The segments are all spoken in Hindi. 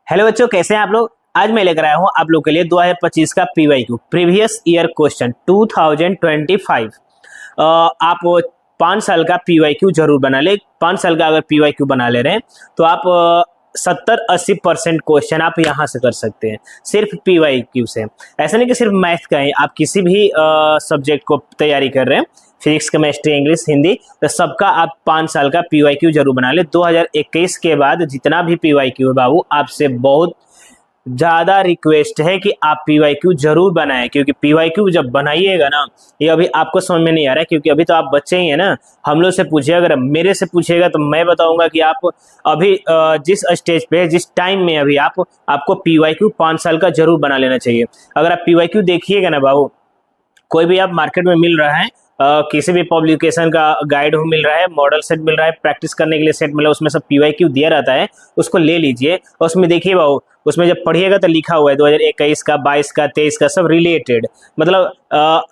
हेलो बच्चों, कैसे हैं आप लोग। आज मैं लेकर आया हूं आप लोग के लिए 2025 का पीवाईक्यू प्रीवियस ईयर क्वेश्चन 2025। आप 5 साल का पीवाईक्यू जरूर बना ले। 5 साल का अगर पीवाईक्यू बना ले रहे हैं तो आप 70-80% क्वेश्चन आप यहां से कर सकते हैं सिर्फ पीवाईक्यू से। ऐसा नहीं कि सिर्फ मैथ का है, आप किसी भी सब्जेक्ट को तैयारी कर रहे हैं, फिजिक्स, केमिस्ट्री, इंग्लिश, हिंदी, तो सबका आप 5 साल का पीवाईक्यू जरूर बना ले। 2021 के बाद जितना भी पीवाईक्यू है बाबू, आपसे बहुत ज्यादा रिक्वेस्ट है कि आप पीवाईक्यू जरूर बनाएं, क्योंकि पीवाईक्यू जब बनाइएगा ना, ये अभी आपको समझ में नहीं आ रहा है क्योंकि अभी तो आप बच्चे ही हैं ना। हम लोग से पूछिए, अगर मेरे से पूछिएगा तो मैं बताऊंगा कि आप अभी जिस स्टेज पे, जिस टाइम में अभी आपको पीवाईक्यू 5 साल का जरूर बना लेना चाहिए। अगर आप पीवाईक्यू देखिएगा ना बाबू, कोई भी आप मार्केट में मिल रहा है, किसी भी पब्लिकेशन का गाइड हो मिल रहा है, मॉडल सेट मिल रहा है, प्रैक्टिस करने के लिए सेट मिला है, उसमें सब पीवाईक्यू दिया रहता है, उसको ले लीजिए और उसमें देखिए बाबू, उसमें जब पढ़िएगा तो लिखा हुआ है 2021 का, 22 का, 23 का, सब रिलेटेड। मतलब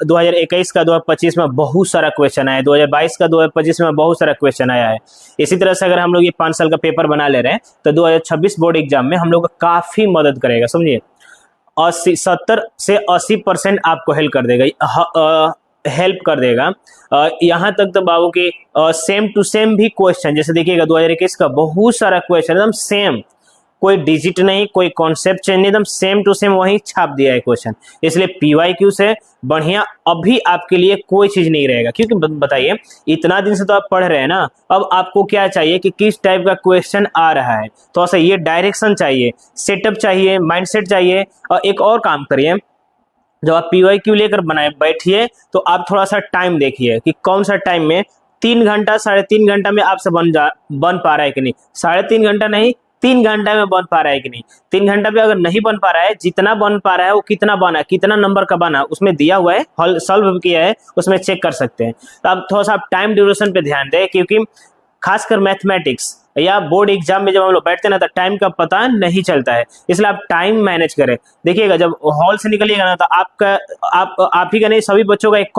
2021 का 2025 में बहुत सारा क्वेश्चन आया है, 2022 का 2025 में बहुत सारा क्वेश्चन आया है। इसी तरह से अगर हम लोग ये 5 साल का पेपर बना ले रहे हैं तो 2026 बोर्ड एग्जाम में हम लोग को काफी मदद करेगा, समझिए। 70 से 80% आपको हेल्प कर देगा। यहाँ तक तो बाबू के सेम टू सेम भी क्वेश्चन, जैसे देखिएगा 2021 का बहुत सारा क्वेश्चन एकदम सेम, कोई डिजिट नहीं, कोई कॉन्सेप्ट चेंज नहीं, एकदम सेम टू सेम वही छाप दिया है क्वेश्चन। इसलिए पीवाईक्यू से बढ़िया अभी आपके लिए कोई चीज नहीं रहेगा, क्योंकि बताइए, इतना दिन से तो आप पढ़ रहे हैं ना, अब आपको क्या चाहिए कि किस टाइप का क्वेश्चन आ रहा है, तो ऐसा ये डायरेक्शन चाहिए, सेटअप चाहिए, माइंडसेट चाहिए। और एक और काम करिए, जब आप पीवाईक्यू लेकर बनाए बैठिए तो आप थोड़ा सा टाइम देखिए कि कौन सा टाइम में 3 घंटा, 3.5 घंटा में आपसे बन पा रहा है कि नहीं। 3.5 घंटा नहीं, 3 घंटा में बन पा रहा है कि नहीं। 3 घंटा पे अगर नहीं बन पा रहा है, जितना बन पा रहा है वो कितना बना, कितना नंबर का बना, उसमें दिया हुआ है, हल सॉल्व किया है, उसमें चेक कर सकते हैं। तो आप थोड़ा सा टाइम ड्यूरेशन पे ध्यान दें, क्योंकि खासकर मैथमेटिक्स या बोर्ड एग्जाम में जब हम लोग बैठते हैं ना, तो टाइम का पता नहीं चलता है। इसलिए आप टाइम मैनेज करें। देखिएगा, जब हॉल से निकलिएगा ना, तो आप ही का नहीं, सभी बच्चों का एक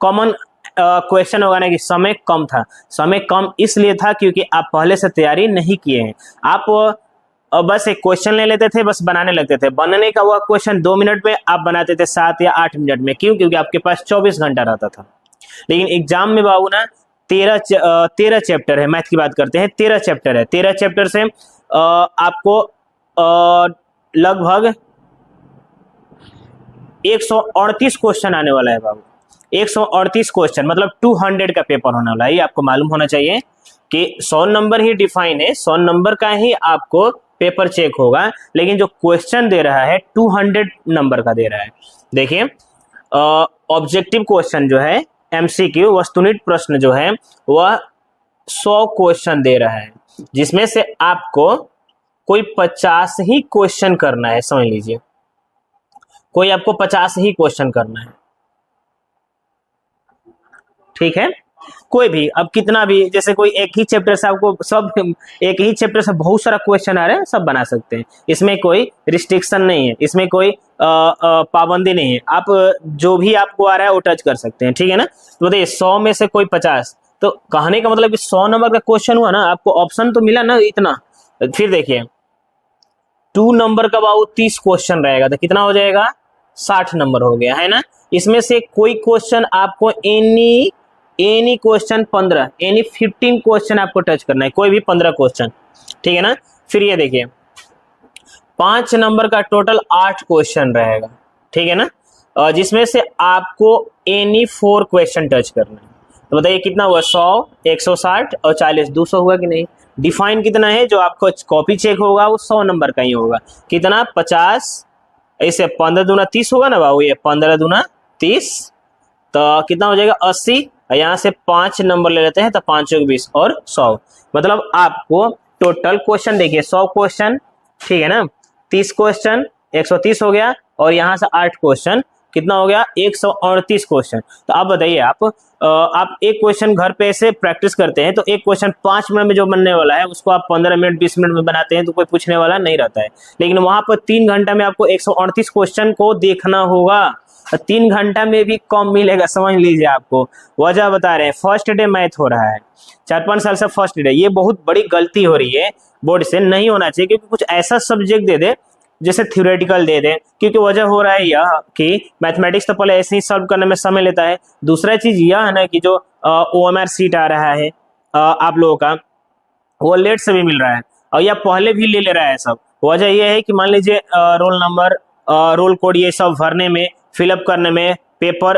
कॉमन क्वेश्चन होगा ना कि समय कम था। समय कम इसलिए था क्योंकि आप पहले से तैयारी नहीं किए हैं। आप बस एक क्वेश्चन ले लेते थे, बस बनाने लगते थे। बनने का हुआ क्वेश्चन 2 मिनट में आप बनाते थे 7 या 8 मिनट में। क्यों? क्योंकि आपके पास 24 घंटा रहता था। लेकिन एग्जाम में बाबू ना 13 चैप्टर है, मैथ की बात करते हैं, 13 चैप्टर है। 13 चैप्टर से आपको लगभग 138 क्वेश्चन आने वाला है बाबू। 138 क्वेश्चन मतलब 200 का पेपर होने वाला है। ये आपको मालूम होना चाहिए कि 100 नंबर ही डिफाइन है, 100 नंबर का ही आपको पेपर चेक होगा, लेकिन जो क्वेश्चन दे रहा है 200 नंबर का दे रहा है। देखिए, ऑब्जेक्टिव क्वेश्चन जो है, एमसीक्यू वस्तुनिष्ठ प्रश्न जो है, वह 100 क्वेश्चन दे रहा है, जिसमें से आपको कोई 50 ही क्वेश्चन करना है। समझ लीजिए, कोई आपको 50 ही क्वेश्चन करना है, ठीक है। कोई भी, अब कितना भी, जैसे कोई एक ही चैप्टर से आपको सब, एक ही चैप्टर से बहुत सारा क्वेश्चन आ रहे हैं, सब बना सकते हैं। इसमें कोई रिस्ट्रिक्शन नहीं है, इसमें कोई पाबंदी नहीं है। आप जो भी आपको आ रहा है वो टच कर सकते हैं, ठीक है ना। तो बताइए, 100 में से कोई 50, तो कहने का मतलब कि 100 नंबर का क्वेश्चन हुआ ना, आपको ऑप्शन तो मिला ना इतना। फिर देखिए, 2 नंबर का बाबू 30 क्वेश्चन रहेगा, तो कितना हो जाएगा, 60 नंबर हो गया, है ना। इसमें से कोई क्वेश्चन आपको एनी क्वेश्चन 15 15 क्वेश्चन आपको टच करना है, कोई भी 15 क्वेश्चन, ठीक है ना। फिर ये देखिए, 5 नंबर का टोटल 8 क्वेश्चन रहेगा, ठीक है ना, जिसमें से आपको एनी 4 क्वेश्चन टच करना है। तो बताइए कितना हुआ, 100, 160 और 40, 200 हुआ कि नहीं। डिफाइन कितना है, जो आपको कॉपी चेक होगा वो 100 नंबर का ही होगा। कितना, 50, ऐसे 15 दूना 30 होगा ना बाबू, ये 15 दूना 30, तो कितना हो जाएगा, 80। यहाँ से 5 नंबर ले लेते हैं, तो 5 और 20 और 100, मतलब आपको टोटल क्वेश्चन देखिए 100 क्वेश्चन, ठीक है ना, 30 क्वेश्चन 130 हो गया, और यहाँ से 8 क्वेश्चन, कितना हो गया, 138 क्वेश्चन। तो आप बताइए, आप एक क्वेश्चन घर पे ऐसे प्रैक्टिस करते हैं, तो एक क्वेश्चन 5 मिनट में जो बनने वाला है, उसको आप 15 मिनट 20 मिनट में बनाते हैं, तो कोई पूछने वाला नहीं रहता है। लेकिन वहां पर 3 घंटा में आपको 138 क्वेश्चन को देखना होगा। 3 घंटा में भी कम मिलेगा, समझ लीजिए। आपको वजह बता रहे हैं, फर्स्ट डे मैथ हो रहा है, 4-5 साल से फर्स्ट डे, ये बहुत बड़ी गलती हो रही है बोर्ड से, नहीं होना चाहिए। क्योंकि कुछ ऐसा सब्जेक्ट दे दे जैसे थ्योरेटिकल दे दें, क्योंकि वजह हो रहा है यह कि मैथमेटिक्स तो पहले ऐसे ही सॉल्व करने में समय लेता है। दूसरा चीज यह है ना कि जो OMR सीट आ रहा है आप लोगों का, वो लेट से भी मिल रहा है और या पहले भी ले रहा है सब। वजह यह है कि मान लीजिए रोल नंबर, रोल कोड, ये सब भरने में, फिलअप करने में, पेपर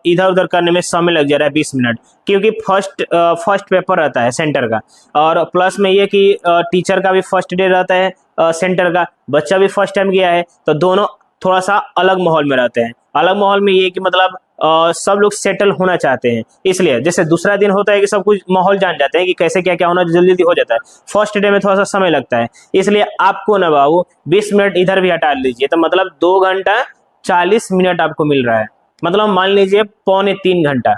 इधर उधर करने में समय लग जा रहा है 20 मिनट, क्योंकि फर्स्ट पेपर रहता है सेंटर का। और प्लस में ये कि टीचर का भी फर्स्ट डे रहता है सेंटर का, बच्चा भी फर्स्ट टाइम गया है, तो दोनों थोड़ा सा अलग माहौल में रहते हैं। अलग माहौल में ये कि मतलब सब लोग सेटल होना चाहते हैं, इसलिए जैसे दूसरा दिन होता है कि सब कुछ माहौल जान जाते हैं कि कैसे क्या क्या होना, जल्दी जल्दी हो जाता है। फर्स्ट डे में थोड़ा सा समय लगता है, इसलिए आपको ना बाबू 20 मिनट इधर भी हटा लीजिए, तो मतलब 2 घंटा 40 मिनट आपको मिल रहा है। मतलब मान लीजिए 2.25 घंटा,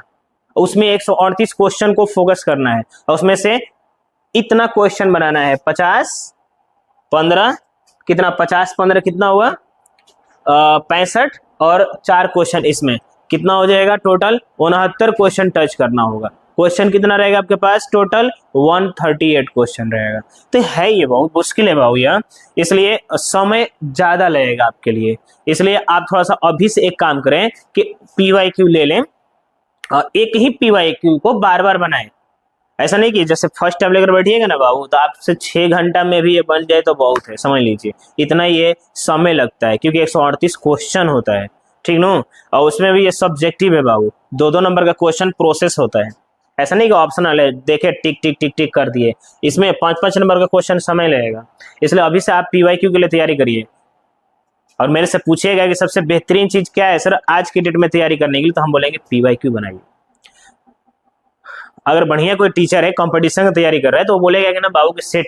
उसमें 138 क्वेश्चन को फोकस करना है और उसमें से इतना क्वेश्चन बनाना है। 50-15 कितना, 50-15 कितना हुआ, 65 और 4 क्वेश्चन, इसमें कितना हो जाएगा टोटल 69 क्वेश्चन टच करना होगा। क्वेश्चन कितना रहेगा आपके पास, टोटल 138 क्वेश्चन रहेगा। तो है ये बहुत मुश्किल है भाऊ यार, इसलिए समय ज्यादा लगेगा आपके लिए। इसलिए आप थोड़ा सा अभी से एक काम करें कि PYQ ले लें और एक ही PYQ को बार बार बनाएं। ऐसा नहीं कि जैसे फर्स्ट टाइम लेकर बैठिएगा ना बाबू तो आपसे 6 घंटा में भी ये बन जाए तो बहुत है, समझ लीजिए। इतना ये समय लगता है क्योंकि 138 क्वेश्चन होता है, ठीक नो। और उसमें भी ये सब्जेक्टिव है बाबू, 2-2 नंबर का क्वेश्चन प्रोसेस होता है। ऐसा नहीं कि ऑप्शनल है, देखे टिक टिक टिक टिक कर दिए, इसमें 5-5 नंबर का क्वेश्चन समय लगेगा। इसलिए अभी से आप PYQ के लिए तैयारी करिए। और मेरे से पूछिएगा कि सबसे बेहतरीन चीज क्या है सर आज की डेट में तैयारी करने के लिए, तो हम बोलेंगे PYQ बनाइए। अगर बढ़िया कोई टीचर है कंपटीशन की तैयारी कर रहा है तो वो बोलेगा कि ना बाबू के सेट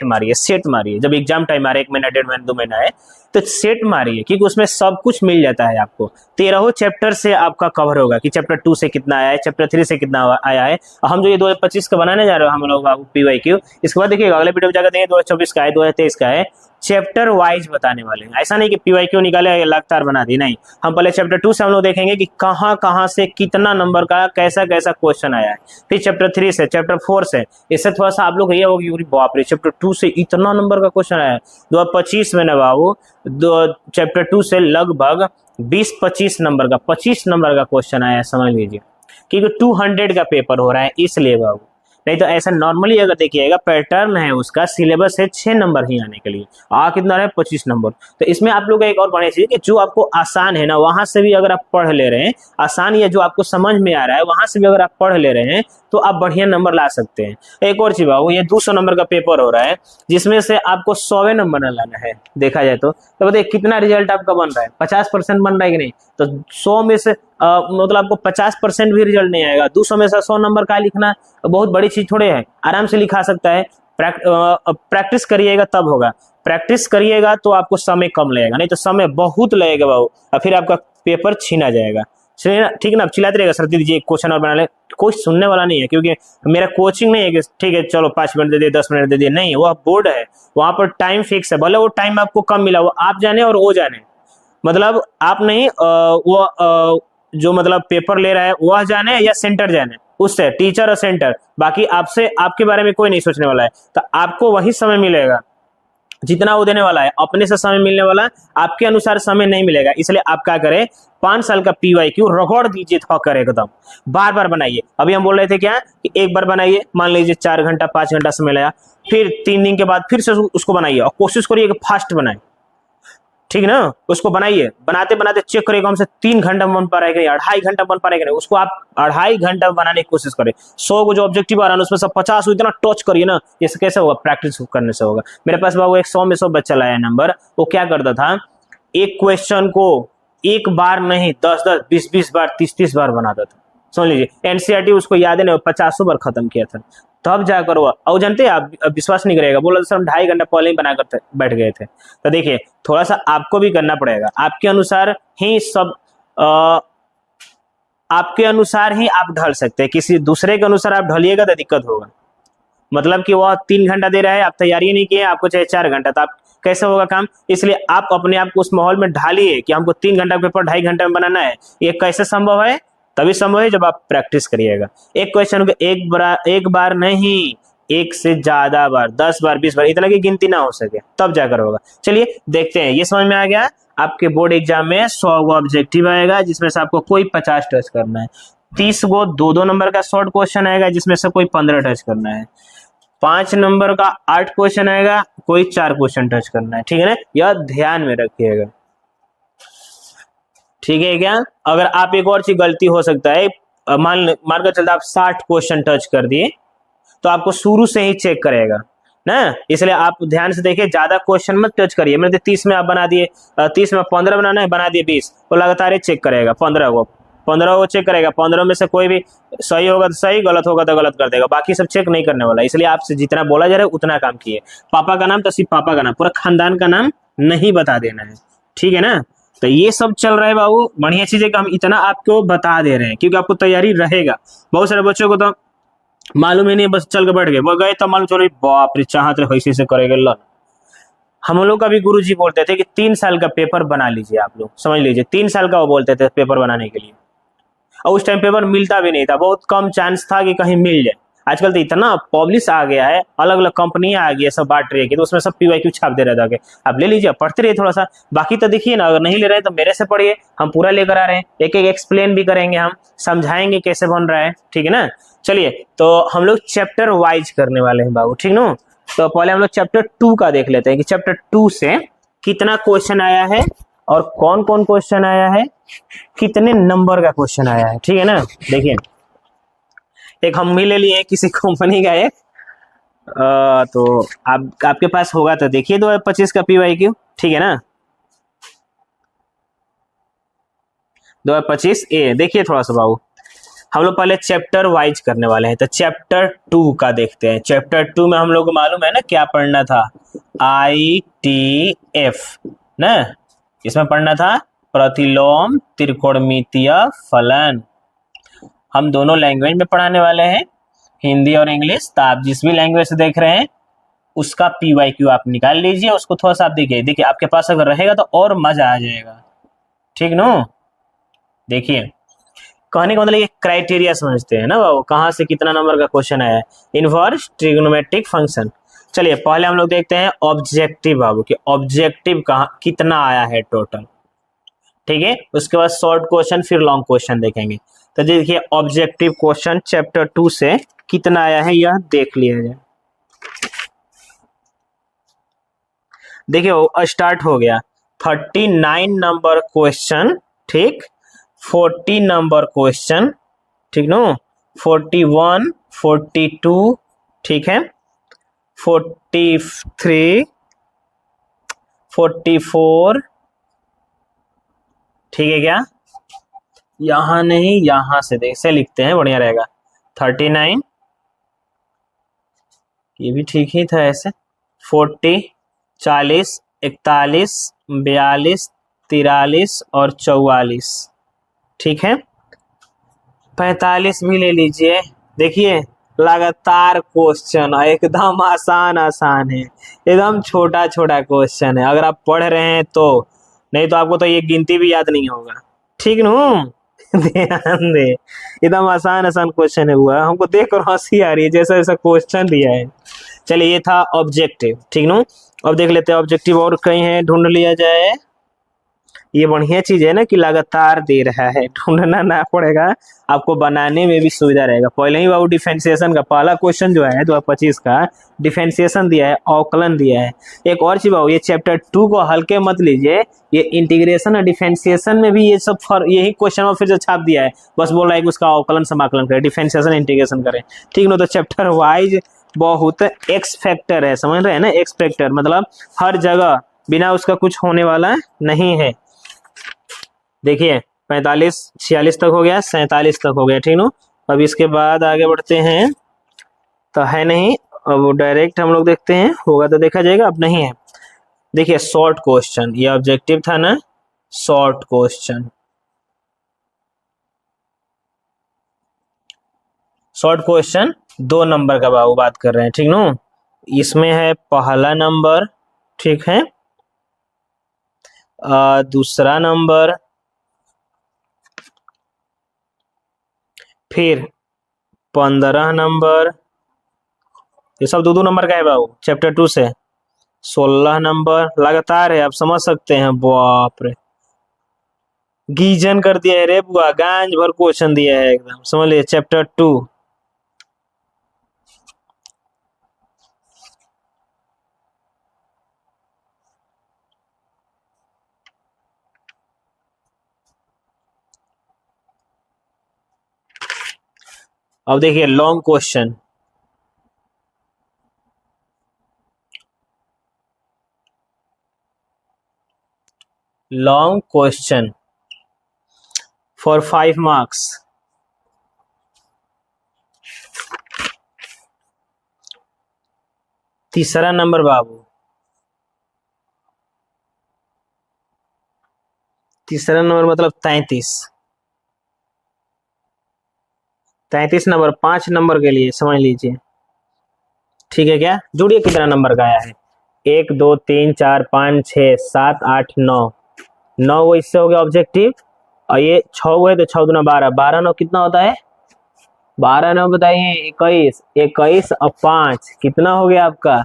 मारिए। जब एग्जाम टाइम आ रहा है 1 महीना 1.5 महीना 2 महीना है तो सेट मारिए, क्योंकि उसमें सब कुछ मिल जाता है आपको। 13 चैप्टर से आपका कवर होगा कि चैप्टर 2 से कितना आया है, चैप्टर 3 से कितना आया है। हम जो ये 2025 का बनाने जा रहे हो हम लोग PYQ, इसके बाद देखिएगा अगले वीडियो में जाकर देखेंगे 2024 का है, 2023 का है, चैप्टर वाइज बताने वाले हैं। ऐसा नहीं कि PYQ निकाले लगातार बना दी, नहीं। हम पहले चैप्टर 2 से हम लोग देखेंगे कि कहाँ कहाँ से कितना नंबर का कैसा कैसा क्वेश्चन आया है, फिर चैप्टर 3 से, चैप्टर 4 से। इससे थोड़ा सा आप लोग ये होगी बाप रे चैप्टर 2 से इतना नंबर का क्वेश्चन आया है। 2025 में ना बाबू चैप्टर 2 से लगभग 20-25 नंबर का 25 नंबर का क्वेश्चन आया है, समझ लीजिए। क्योंकि 200 का पेपर हो रहा है इसलिए बाबू, नहीं तो ऐसा नॉर्मली अगर देखिएगा पैटर्न है उसका, सिलेबस है 6 नंबर ही आने के लिए, कितना है 25 नंबर। तो इसमें आप लोग एक और बढ़िया चीज कि जो आपको आसान है ना वहां से भी अगर आप पढ़ ले रहे हैं, आसान या जो आपको समझ में आ रहा है वहां से भी अगर आप पढ़ ले रहे हैं तो आप बढ़िया नंबर ला सकते हैं। एक और चीज बाबू, ये 200 नंबर का पेपर हो रहा है जिसमें से आपको 100 नंबर न लाना है, देखा जाए तो बताइए कितना रिजल्ट आपका बन रहा है, 50% बन रहा है कि नहीं। तो 100 में से मतलब आपको 50% भी रिजल्ट नहीं आएगा। 200 में से 100 नंबर का लिखना बहुत बड़ी चीज थोड़े है, आराम से लिखा सकता है। प्रैक्टिस करिएगा तब होगा, प्रैक्टिस करिएगा तो आपको समय कम लगेगा, नहीं तो समय बहुत लगेगा बाबू और फिर आपका पेपर छीना जाएगा। ठीक है ना, आप चिल्लाते रहेगा सर दीजिए एक क्वेश्चन और बना ले, कोई सुनने वाला नहीं है। क्योंकि मेरा कोचिंग नहीं है कि ठीक है चलो 5 मिनट दे दिए 10 मिनट दे दिए, नहीं, वो बोर्ड है, वहां पर टाइम फिक्स है। भले वो टाइम आपको कम मिला, वो आप जाने और वो जाने, मतलब आप नहीं वो जो मतलब पेपर ले रहा है वह जाने या सेंटर जाने, उससे टीचर और सेंटर, बाकी आपसे आपके बारे में कोई नहीं सोचने वाला है। तो आपको वही समय मिलेगा जितना वो देने वाला है, अपने से समय मिलने वाला, आपके अनुसार समय नहीं मिलेगा। इसलिए आप क्या करें, 5 साल का PYQ रगड़ दीजिए, थोकर एकदम बार बार बनाइए। अभी हम बोल रहे थे क्या कि एक बार बनाइए, मान लीजिए 4 घंटा 5 घंटा समय लगा, फिर 3 दिन के बाद फिर से उसको बनाइए और कोशिश करिए कि फास्ट बनाए, ठीक ना। उसको बनाइए, बनाते बनाते चेक करिएगा हमसे 3 घंटा बन पा रहा है कि नहीं, 2.5 घंटा बन पा रहा है कि नहीं। उसको आप 2.5 घंटा बनाने की कोशिश करें। 100 को जो ऑब्जेक्टिव आ रहा है उसमें सब 50 इतना टच करिए ना, ये कैसे होगा, प्रैक्टिस करने से होगा। मेरे पास बाबू एक 100 में 100 बच्चा लाया नंबर, वो क्या करता था, एक क्वेश्चन को एक बार नहीं 10-10 20-20 बार 30-30 बार बनाता था, समझ लीजिए। NCERT उसको याद है नहीं, 50 बार खत्म किया था, तब जाकर हुआ। और जानते हैं आप विश्वास नहीं करेगा, बोला सर हम 2.5 घंटा पहले ही बनाकर बैठ गए थे। तो देखिए थोड़ा सा आपको भी करना पड़ेगा, आपके अनुसार ही सब आपके अनुसार ही आप ढल सकते हैं, किसी दूसरे के अनुसार आप ढलिएगा तो दिक्कत होगा। मतलब कि वह 3 घंटा दे रहा है, आप तैयारी नहीं किए, आपको चाहिए 4 घंटा, तो आप कैसे होगा काम। इसलिए आप अपने आप को उस माहौल में ढालिए कि हमको 3 घंटा का पेपर 2.5 घंटे में बनाना है। ये कैसे संभव है, तभी संभव है जब आप प्रैक्टिस करिएगा। एक क्वेश्चन को एक बार नहीं, एक से ज्यादा बार, 10 बार 20 बार, इतना की गिनती ना हो सके तब जाकर होगा। चलिए देखते हैं, ये समझ में आ गया। आपके बोर्ड एग्जाम में 100 गो ऑब्जेक्टिव आएगा जिसमें से आपको कोई 50 टच करना है। 30 गो 2-2 नंबर का शॉर्ट क्वेश्चन आएगा जिसमें से कोई 15 टच करना है। 5 नंबर का 8 क्वेश्चन आएगा, कोई 4 क्वेश्चन टच करना है। ठीक है ना, यह ध्यान में रखिएगा। ठीक है क्या। अगर आप एक और चीज गलती हो सकता है, मानकर चलते आप 60 क्वेश्चन टच कर दिए तो आपको शुरू से ही चेक करेगा ना। इसलिए आप ध्यान से देखिए, ज्यादा क्वेश्चन मत टच करिए। मैंने 30 में आप बना दिए, 30 में 15 बनाना है, बना दिए 20, तो लगातार ही चेक करेगा। 15 को चेक करेगा। 15 में से कोई भी सही होगा तो सही, गलत होगा तो गलत कर देगा, बाकी सब चेक नहीं करने वाला। इसलिए आपसे जितना बोला जा रहा है उतना काम किए। पापा का नाम तो सिर्फ पापा का नाम, पूरा खानदान का नाम नहीं बता देना है। ठीक है ना। तो ये सब चल रहा है बाबू, बढ़िया चीज है कि हम इतना आपको बता दे रहे हैं क्योंकि आपको तैयारी रहेगा। बहुत सारे बच्चों को तो मालूम ही नहीं, बस चल के बैठ गए, वो गए तो मालूम चलो बाप रे चाहत रहे ऐसे करेंगे लन। हम लोग का भी गुरु जी बोलते थे कि 3 साल का पेपर बना लीजिए, आप लोग समझ लीजिए 3 साल का वो बोलते थे पेपर बनाने के लिए। और उस टाइम पेपर मिलता भी नहीं था, बहुत कम चांस था कि कहीं मिल जाए। आजकल तो इतना पब्लिश आ गया है, अलग अलग कंपनियां आ गई है, सब बांट रही है, तो उसमें सब PYQ छाप दे रहे थे। आप ले लीजिए, पढ़ते रहिए थोड़ा सा। बाकी तो देखिए ना, अगर नहीं ले रहे तो मेरे से पढ़िए, हम पूरा लेकर आ रहे हैं, एक एक एक्सप्लेन भी करेंगे, हम समझाएंगे कैसे बन रहा है। ठीक है ना। चलिए तो हम लोग चैप्टर वाइज करने वाले हैं बाबू। ठीक ना। तो पहले हम लोग चैप्टर 2 का देख लेते हैं कि चैप्टर 2 से कितना क्वेश्चन आया है और कौन कौन क्वेश्चन आया है, कितने नंबर का क्वेश्चन आया है। ठीक है ना। देखिए, एक हम भी ले लिए किसी कंपनी का एक, तो आपके पास होगा तो देखिए 2025 का PYQ। ठीक है ना। 2025 ए देखिए थोड़ा सा बाबू। हम लोग पहले चैप्टर वाइज करने वाले हैं, तो चैप्टर 2 का देखते हैं। चैप्टर 2 में हम लोग को मालूम है ना क्या पढ़ना था, ITF ना। इसमें पढ़ना था प्रतिलोम त्रिकोणमितीय फलन। हम दोनों लैंग्वेज में पढ़ाने वाले हैं, हिंदी और इंग्लिश। तो आप जिस भी लैंग्वेज से देख रहे हैं उसका PYQ आप निकाल लीजिए, उसको थोड़ा सा आप देखिए आपके पास अगर रहेगा तो और मजा आ जाएगा। ठीक नो। देखिए, कहने का मतलब ये क्राइटेरिया समझते हैं ना बाबू, कहाँ से कितना नंबर का क्वेश्चन आया है। Inverse trigonometric function. चलिए पहले हम लोग देखते हैं ऑब्जेक्टिव बाबू, कि ऑब्जेक्टिव कहाँ कितना आया है टोटल। ठीक है, उसके बाद शॉर्ट क्वेश्चन, फिर लॉन्ग क्वेश्चन देखेंगे। तो देखिए ऑब्जेक्टिव क्वेश्चन चैप्टर 2 से कितना आया है यह देख लिया जाए। देखिए स्टार्ट हो गया 39 नंबर क्वेश्चन। ठीक, 40 नंबर क्वेश्चन। ठीक नो, 41, 42, ठीक है, 43, 44। ठीक है क्या, यहां नहीं यहां से देख से लिखते हैं, बढ़िया रहेगा। 39, ये भी ठीक ही था ऐसे। 40, 40, 41, 42, 43 और 44। ठीक है, 45 भी ले लीजिए। देखिए लगातार क्वेश्चन, एकदम आसान आसान है, एकदम छोटा छोटा क्वेश्चन है अगर आप पढ़ रहे हैं तो, नहीं तो आपको तो ये गिनती भी याद नहीं होगा। ठीक न। ध्यान दे, एकदम आसान आसान क्वेश्चन है हुआ, हमको देख कर हंसी आ रही है जैसा जैसा क्वेश्चन दिया है। चलिए ये था ऑब्जेक्टिव। ठीक न। अब देख लेते हैं ऑब्जेक्टिव और कहीं है, ढूंढ लिया जाए। ये बढ़िया चीज है ना कि लगातार दे रहा है, ढूंढना ना पड़ेगा, आपको बनाने में भी सुविधा रहेगा। पहले ही बाबू डिफरेंशिएशन का पहला क्वेश्चन जो है 2025 का डिफरेंशिएशन दिया है, अवकलन दिया है। एक और चीज बाबू, ये चैप्टर 2 को हल्के मत लीजिए, ये इंटीग्रेशन और डिफरेंशिएशन में भी ये सब यही क्वेश्चन फिर से छाप दिया है, बस बोल रहा है कि उसका अवकलन समाकलन करें, डिफरेंशिएशन इंटीग्रेशन करें। ठीक ना। तो चैप्टर वाइज बहुत एक्स फैक्टर है, समझ रहे हैं ना। एक्स फैक्टर मतलब हर जगह बिना उसका कुछ होने वाला नहीं है। देखिए 45, 46 तक हो गया, 47 तक हो गया। ठीक नो। अब इसके बाद आगे बढ़ते हैं, तो है नहीं, अब डायरेक्ट हम लोग देखते हैं, होगा तो देखा जाएगा, अब नहीं है। देखिए शॉर्ट क्वेश्चन, ये ऑब्जेक्टिव था ना, short question. Short question 2 number का बाबू बात कर रहे हैं। ठीक नो। इसमें है पहला नंबर, ठीक है। दूसरा नंबर, फिर 15 नंबर, ये सब दो दो नंबर का है बाबू चैप्टर 2 से। 16 नंबर लगातार है, आप समझ सकते हैं। बाप रे, गीजन कर दिया है रे बुआ, गांज भर क्वेश्चन दिया है एकदम, समझ लीजिए चैप्टर 2। अब देखिए long question, long question for 5 marks. तीसरा नंबर बाबू, तीसरा नंबर मतलब 33 नंबर 5 नंबर के लिए समझ लीजिए, ठीक है क्या। जोड़िए कितना नंबर का आया है, 1 2 3 4 5 6 7 8 9, 9 वो इससे हो गया ऑब्जेक्टिव, और ये 6 हुए तो 6 दूना 12, 12 9 कितना होता है, 12 9 बताइए 21, 21 और 5 कितना हो गया आपका,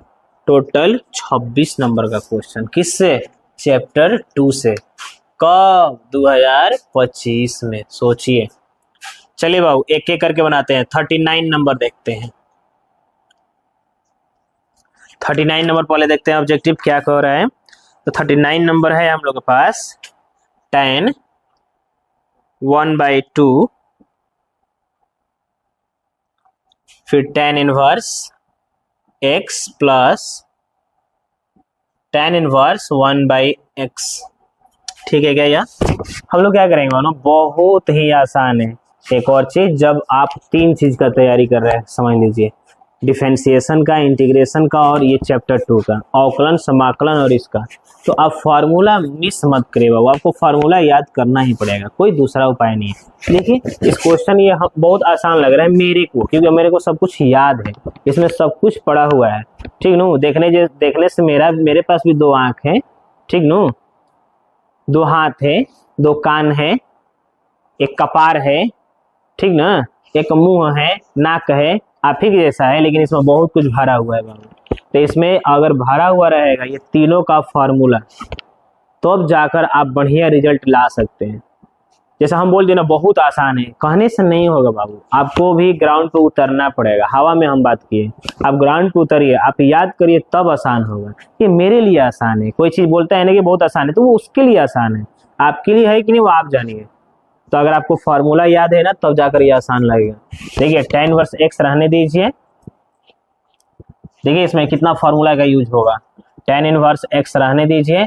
टोटल 26 नंबर का क्वेश्चन। किससे, चैप्टर 2 से। कब, 2025 में, सोचिए। चलिए बाबू एक एक करके बनाते हैं। 39 नंबर देखते हैं, 39 नंबर पहले देखते हैं ऑब्जेक्टिव क्या कह रहा है। तो 39 नंबर है हम लोग के पास, tan 1/2, फिर tan inverse x plus tan inverse 1/x, ठीक है क्या। यार हम लोग क्या करेंगे मानो, बहुत ही आसान है। एक और चीज, जब आप 3 चीज का तैयारी कर रहे हैं, समझ लीजिए डिफरेंशिएशन का, इंटीग्रेशन का, और ये चैप्टर 2 का अवकलन समाकलन और इसका, तो आप फार्मूला मिस मत करिए बाबू, आपको फार्मूला याद करना ही पड़ेगा, कोई दूसरा उपाय नहीं है। देखिए इस क्वेश्चन ये बहुत आसान लग रहा है मेरे को, क्योंकि मेरे को सब कुछ याद है, इसमें सब कुछ पड़ा हुआ है, ठीक नो। देखने से मेरे पास भी 2 आंख है, ठीक नो, 2 हाथ है, 2 कान है, एक कपार है, ठीक ना, एक मुंह है, नाक है, आप ही जैसा है, लेकिन इसमें बहुत कुछ भरा हुआ है बाबू। तो इसमें अगर भरा हुआ रहेगा ये तीनों का फॉर्मूला, तो अब जाकर आप बढ़िया रिजल्ट ला सकते हैं। जैसा हम बोल दिए ना बहुत आसान है, कहने से नहीं होगा बाबू, आपको भी ग्राउंड पे उतरना पड़ेगा। हवा में हम बात किए, आप ग्राउंड पे उतरिए, आप याद करिए, तब आसान होगा। ये मेरे लिए आसान है, कोई चीज बोलता है ना कि बहुत आसान है, तो वो उसके लिए आसान है, आपके लिए है कि नहीं वो आप जानिए। तो अगर आपको फार्मूला याद है ना, तब जाकर ये आसान लगेगा। देखिए tan इनवर्स x रहने दीजिए, देखिए इसमें कितना फार्मूला का यूज होगा, tan इनवर्स x रहने दीजिए।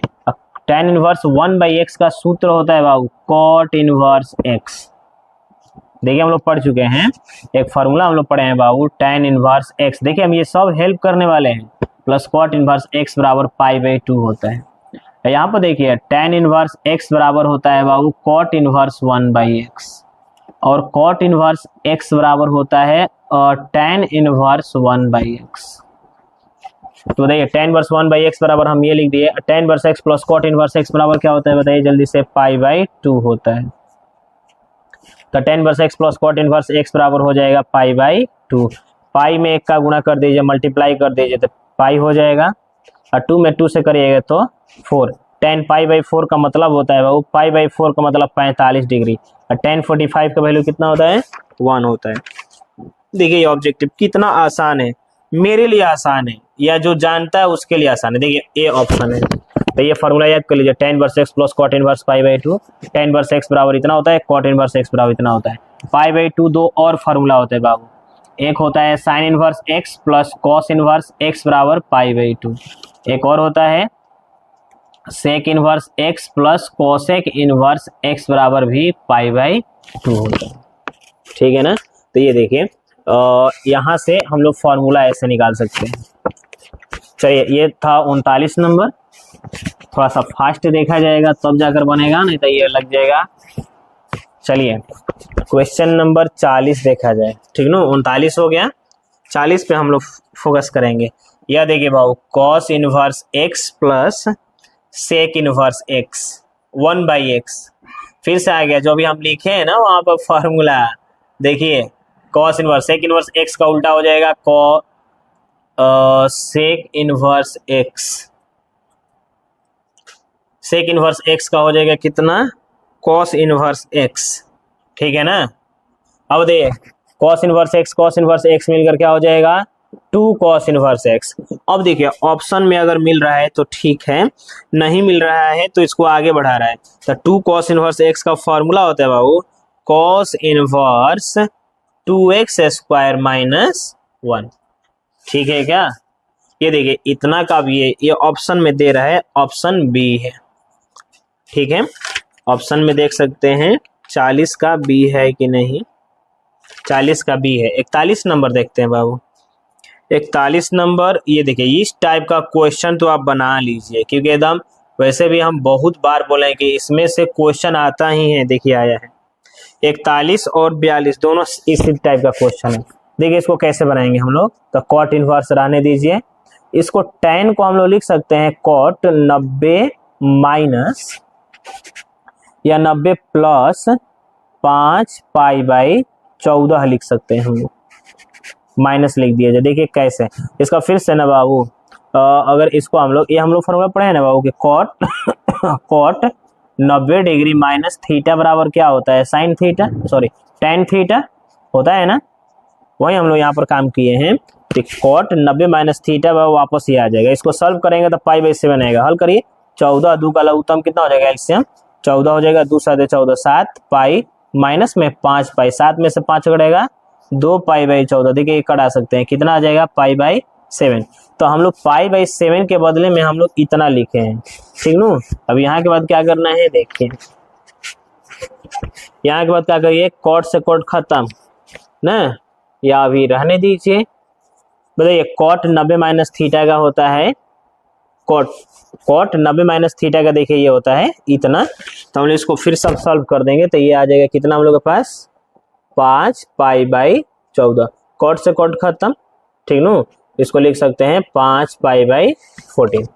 tan इनवर्स 1/x का सूत्र होता है बाबू cot इनवर्स x। देखिए हम लोग पढ़ चुके हैं, एक फार्मूला हम लोग पढ़े हैं बाबू, tan इनवर्स x। देखिए हम ये सब हेल्प करने वाले हैं, प्लस cot इनवर्स x बराबर π/2 होता है। यहाँ पर देखिए tan इनवर्स x बराबर होता है बाबू cot इनवर्स 1/x, और cot इनवर्स x बराबर होता है tan इनवर्स 1/x। तो बताइए tan इनवर्स 1/x बराबर हम ये लिख दिए, tan inverse x plus cot inverse x बराबर क्या होता है बताइए जल्दी से, π/2 होता है। तो tan inverse x plus cot inverse x बराबर हो जाएगा π/2। पाई में 1 का गुणा कर दीजिए, मल्टीप्लाई कर दीजिए, तो पाई हो जाएगा, और 2 में 2 से करिएगा तो 4। tan π/4 का मतलब होता है वो π/4 का मतलब 45 डिग्री, और tan 45 का वैल्यू कितना होता है, 1 होता है। देखिए ये ऑब्जेक्टिव कितना आसान है, मेरे लिए आसान है, या जो जानता है उसके लिए आसान है। देखिए ए ऑप्शन है, तो ये फॉर्मूला याद कर लीजिए, tan inverse x plus cot inverse π/2। tan inverse x बराबर इतना होता है, cot इनवर्स x बराबर इतना होता है। π/2 दो और फार्मूला होता है बाबू, एक होता है sin inverse x plus cos inverse x बराबर π/2, एक और होता है sec inverse x plus cosec inverse x बराबर भी π/2 होता है, ठीक है ना। तो ये देखिए यहाँ से हम लोग फॉर्मूला ऐसे निकाल सकते हैं। चलिए ये था 39 नंबर, थोड़ा सा फास्ट देखा जाएगा तब जाकर बनेगा, नहीं तो ये लग जाएगा। चलिए क्वेश्चन नंबर 40 देखा जाए, ठीक ना, 39 हो गया, 40 पे हम लोग फोकस करेंगे। यह देखिए बाबू cos inverse x plus sec inverse x 1/x। फिर से आ गया जो भी हम लिखे हैं ना वहां पर फॉर्मूला, देखिए cos inverse sec inverse x का उल्टा हो जाएगा sec inverse x. Sec inverse x का हो जाएगा कितना, कॉस इनवर्स एक्स, ठीक है ना। अब देखिए कॉस इनवर्स एक्स मिलकर क्या हो जाएगा 2 कॉस इनवर्स एक्स। अब देखिए ऑप्शन में अगर मिल रहा है तो ठीक है, नहीं मिल रहा है तो इसको आगे बढ़ा रहा है। तो 2 कॉस इनवर्स एक्स का फॉर्मूला होता है बाबू cos inverse 2x square minus 1, ठीक है क्या। ये देखिए इतना का भी है, ये ऑप्शन में दे रहा है, ऑप्शन बी है, ठीक है। ऑप्शन में देख सकते हैं 40 का बी है कि नहीं, 40 का बी है। 41 नंबर देखते हैं बाबू, 41 नंबर। ये देखिए इस टाइप का क्वेश्चन तो आप बना लीजिए, क्योंकि एकदम वैसे भी हम बहुत बार बोले कि इसमें से क्वेश्चन आता ही है। देखिए आया है 41 और 42 दोनों इसी टाइप का क्वेश्चन है। देखिए इसको कैसे बनाएंगे हम लोग, तो कॉट इनवर्स रहने दीजिए, इसको tan को हम लोग लिख सकते हैं कॉट 90 माइनस या 90 प्लस 5π/14 लिख सकते हैं हम लोग, माइनस लिख दिया जाए। देखिए कैसे इसका फिर से ना बाबू, अगर इसको हम लोग ये हम लोग फॉर्मूला पढ़े हैं ना बाबू कि कॉट 90 डिग्री माइनस थीटा बराबर क्या होता है sine theta, sorry tan theta होता है ना, वही हम लोग यहाँ पर काम किए हैं। कॉट 90 माइनस थीटा वापस ये आ जाएगा, इसको सॉल्व करेंगे तो π/7 आएगा। हल करिए 14 2 का लघुत्तम कितना हो जाएगा एलसीएम 14 हो जाएगा, 2 7 14 7 पाई माइनस में 5π, 7 में से 5 कटेगा 2π/14। देखिए कटा सकते हैं कितना आ जाएगा π/7। तो हम लोग π/7 के बदले में हम लोग इतना लिखे हैं, ठीक नू। अब यहाँ के बाद क्या करना है देखिए, यहाँ के बाद क्या करिए कॉट से कॉट खत्म ना, या अभी रहने दीजिए। बताइए कॉट 90 माइनस थीटा का होता है, कॉट 90 माइनस थीटा का देखिए ये होता है इतना। तो हम लोग इसको फिर सब सॉल्व कर देंगे तो ये आ जाएगा कितना हम लोग के पास 5π/14। कॉट से कॉट खत्म, ठीक नो, इसको लिख सकते हैं 5π/14,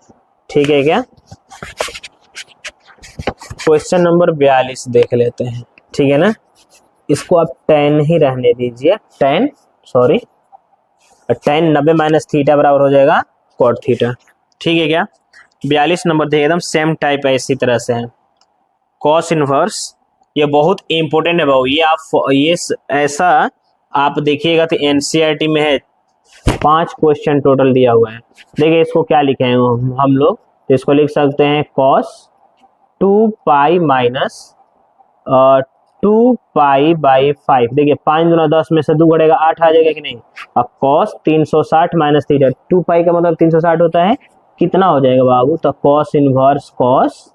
ठीक है क्या। क्वेश्चन नंबर 42 देख लेते हैं, ठीक है ना। इसको आप tan ही रहने दीजिए, tan 90 माइनस थीटा बराबर हो जाएगा कॉट थीटा, ठीक है क्या। 42 नंबर देखिए एकदम सेम टाइप है, इसी तरह से है कॉस इनवर्स। ये बहुत इंपॉर्टेंट है बाबू, ये आप ये ऐसा आप देखिएगा तो एनसीईआरटी में है 5 क्वेश्चन टोटल दिया हुआ है। देखिए इसको क्या लिखे हैं हम लोग, तो इसको लिख सकते हैं कॉस 2π माइनस 2π/5। देखिए 5 गुना 10 में से 2 घटेगा 8 आ जाएगा कि नहीं। अब कॉस 360 माइनस थीटा, 2π का मतलब 360 होता है, कितना हो जाएगा बाबू, तो कॉस इनवर्स कॉस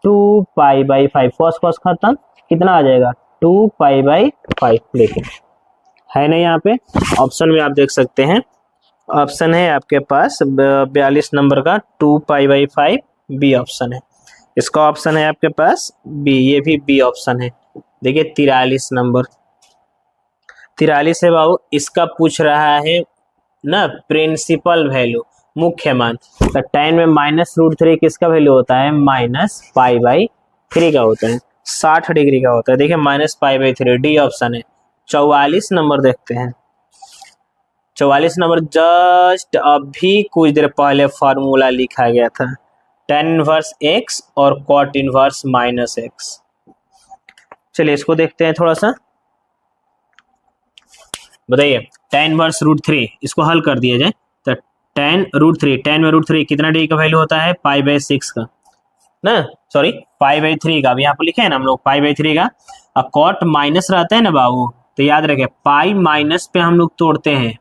2π/5, कॉस खत्म, कितना आ जाएगा 2π/5। लेकिन है नहीं यहाँ पे, ऑप्शन में आप देख सकते हैं, ऑप्शन है आपके पास 42 नंबर का 2π/5 बी ऑप्शन है, इसका ऑप्शन है आपके पास बी, ये भी बी ऑप्शन है। देखिए 43 नंबर, 43 है बाबू, इसका पूछ रहा है ना प्रिंसिपल वैल्यू, मुख्य मान। तो tan में -√3 किसका वैल्यू होता है -π/3 का होता है, 60 डिग्री का होता है। देखिए -π/3 डी ऑप्शन है। 44 नंबर देखते हैं, 44 नंबर जस्ट अभी कुछ देर पहले फॉर्मूला लिखा गया था, tan इनवर्स x और cot इनवर्स -x। चलिए इसको देखते हैं थोड़ा सा, बताइए tan इनवर्स √3, इसको हल कर दिया जाए तो tan में √3 कितना डिग्री का वैल्यू होता है π/6 का ना, सॉरी π/3 का, अभी यहाँ पर लिखे हैं ना हम लोग π/3 का। और cot माइनस रहता है ना बाबू, तो याद रखिए पाई माइनस पे हम लोग तोड़ते हैं,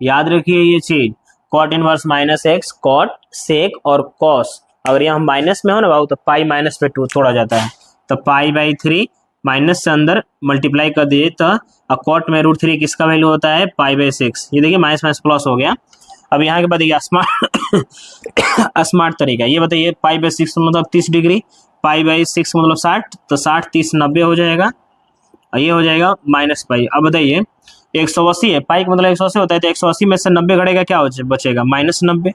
याद रखिए ये चीज, cot inverse -x, cot, sec और cos, अगर यहाँ माइनस में हो ना बाबू तो पाई माइनस पे तोड़ा जाता है। तो π/3 माइनस से अंदर मल्टीप्लाई कर दिए तो cot में √3 किसका वैल्यू होता है π/6। ये देखिए माइनस माइनस प्लस हो गया। अब यहाँ के बाद देखिए स्मार्ट तरीका, ये बताइए π/6 मतलब 30 डिग्री, π/6 मतलब 60, तो 60 30 90 हो जाएगा, और ये हो जाएगा -π। अब बताइए 180 है, पाई का मतलब 180 होता है, तो 180 में से 90 घटेगा, क्या बचेगा? -90।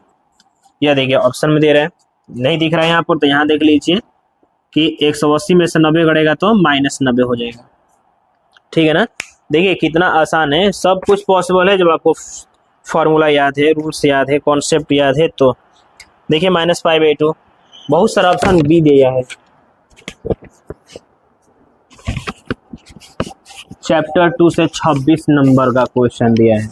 यह देखिए ऑप्शन में दे रहे हैं, नहीं दिख रहा है यहाँ पर, तो यहाँ देख लीजिए कि 180 में से 90 घटेगा तो -90 हो जाएगा। ठीक है ना? देखिए कितना आसान है, सब कुछ पॉसिबल है जब आपको फॉर्मूला याद है, रूल्स याद है, कॉन्सेप्ट याद है। तो देखिए -π/2, बहुत सारा ऑप्शन बी दिया है। चैप्टर 2 से 26 नंबर का क्वेश्चन दिया है।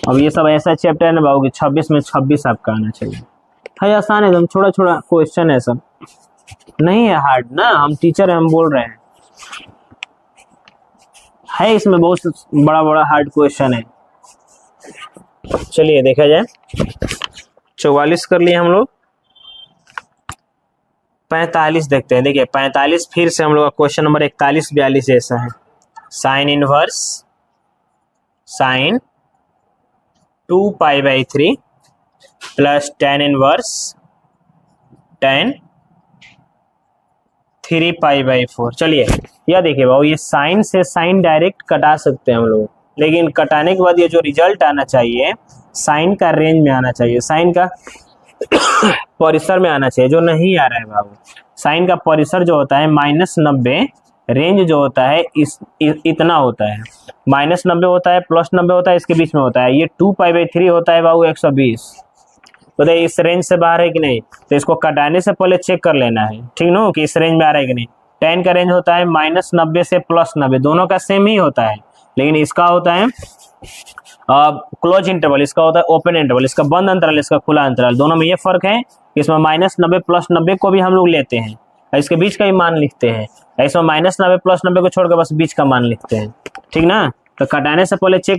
अब ये सब ऐसा चैप्टर है ना बाबू कि 26 में 26 आपका आना चाहिए। है आसान है, एकदम छोटा छोटा क्वेश्चन है, सब नहीं है हार्ड ना, हम टीचर हैं, हम बोल रहे हैं। है इसमें बहुत बड़ा बड़ा हार्ड क्वेश्चन है। चलिए देखा जाए, 44 कर लिए हम लोग, 45 देखते हैं। देखिए 45 फिर से हम लोग का क्वेश्चन नंबर 41 42 जैसा है। Sine inverse sine 2π/3 plus tan inverse tan 3π/4। चलिए यह देखिए बाबू, ये साइन से साइन डायरेक्ट कटा सकते हैं हम लोग, लेकिन कटाने के बाद ये जो रिजल्ट आना चाहिए साइन का रेंज में आना चाहिए, साइन का परिसर में आना चाहिए, जो नहीं आ रहा है बाबू। साइन का परिसर जो होता है -90, रेंज जो होता है इतना होता है, -90 होता है, +90 होता है, इसके बीच में होता है। ये 2π/3 होता है बाबू 120, बताइए इस रेंज से बाहर है कि नहीं? तो इसको कटाने से पहले चेक कर लेना है, ठीक ना, कि इस रेंज में आ रहा है कि नहीं। tan का रेंज होता है -90 से +90, दोनों का सेम ही होता है, लेकिन इसका होता है क्लोज इंटरवल, इसका होता है ओपन इंटरवल, इसका बंद अंतराल, इसका खुला अंतराल, दोनों में ये फर्क है। इसमें -90 +90 को भी हम लोग लेते हैं, इसके बीच का ही मान लिखते हैं। इसमें -90 +90 को छोड़कर बस बीच का मान लिखते हैं, ठीक ना। तो कटाने से पहले चेक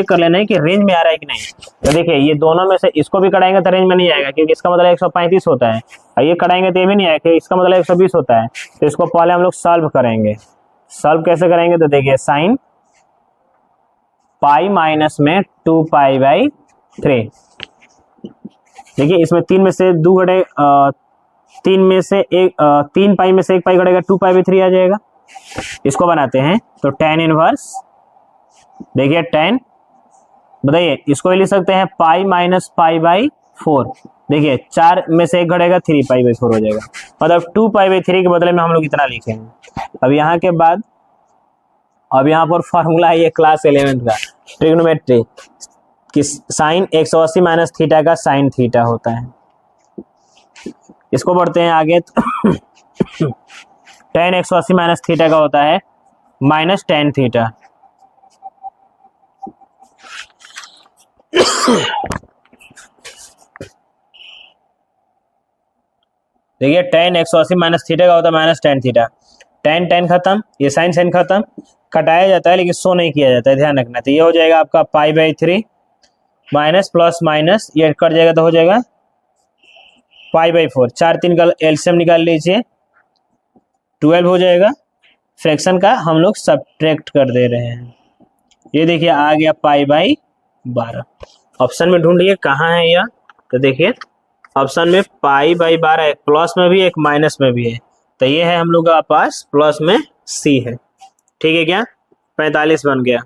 कर लेना है कि रेंज में आ रहा है कि नहीं। तो देखिए ये दोनों में से इसको भी कटाएंगे तो रेंज में नहीं आएगा, क्योंकि इसका मतलब 135 होता है, और ये कटाएंगे तो ये भी नहीं आएगा, इसका मतलब 120 होता है। तो इसको पहले हम लोग सॉल्व करेंगे। सॉल्व कैसे करेंगे? तो देखिए साइन पाई माइनस में 2π/3, देखिए इसमें 3 में से 2 घटे, 3 में से 3 पाई में से 1 पाई घटेगा, 2π/3 आ जाएगा। इसको बनाते हैं तो tan इनवर्स, देखिए tan, बताइए इसको लिख सकते हैं पाई माइनस π/4, देखिए 4 में से 1 घटेगा, 3π/4 हो जाएगा, मतलब 2π/3 के बदले में हम लोग इतना लिखेंगे। अब यहाँ के बाद अब यहाँ पर फॉर्मूला है ये क्लास 11 का ट्रिग्नोमेट्री कि साइन 180 माइनस थीटा का साइन थीटा होता है। इसको बढ़ते हैं आगे, तो tan 180 माइनस थीटा का होता है माइनस tan थीटा। देखिए tan 180 माइनस थीटा का होता है माइनस tan थीटा, tan खत्म, ये साइन खत्म, कटाया जाता है लेकिन शो नहीं किया जाता है, ध्यान रखना। तो ये हो जाएगा आपका π/3 माइनस प्लस माइनस, ये कट जाएगा तो हो जाएगा π/4, 4 3 का एलसीएम निकाल लीजिए, 12 हो जाएगा। फ्रैक्शन का हम लोग सब्ट्रैक्ट कर दे रहे हैं, ये देखिए आ गया π/12। ऑप्शन में ढूंढिए कहाँ है यह, तो देखिए ऑप्शन में π/12 एक प्लस में भी एक माइनस में भी है, तो ये है हम लोग का पास प्लस में सी है, ठीक है क्या? 45 बन गया।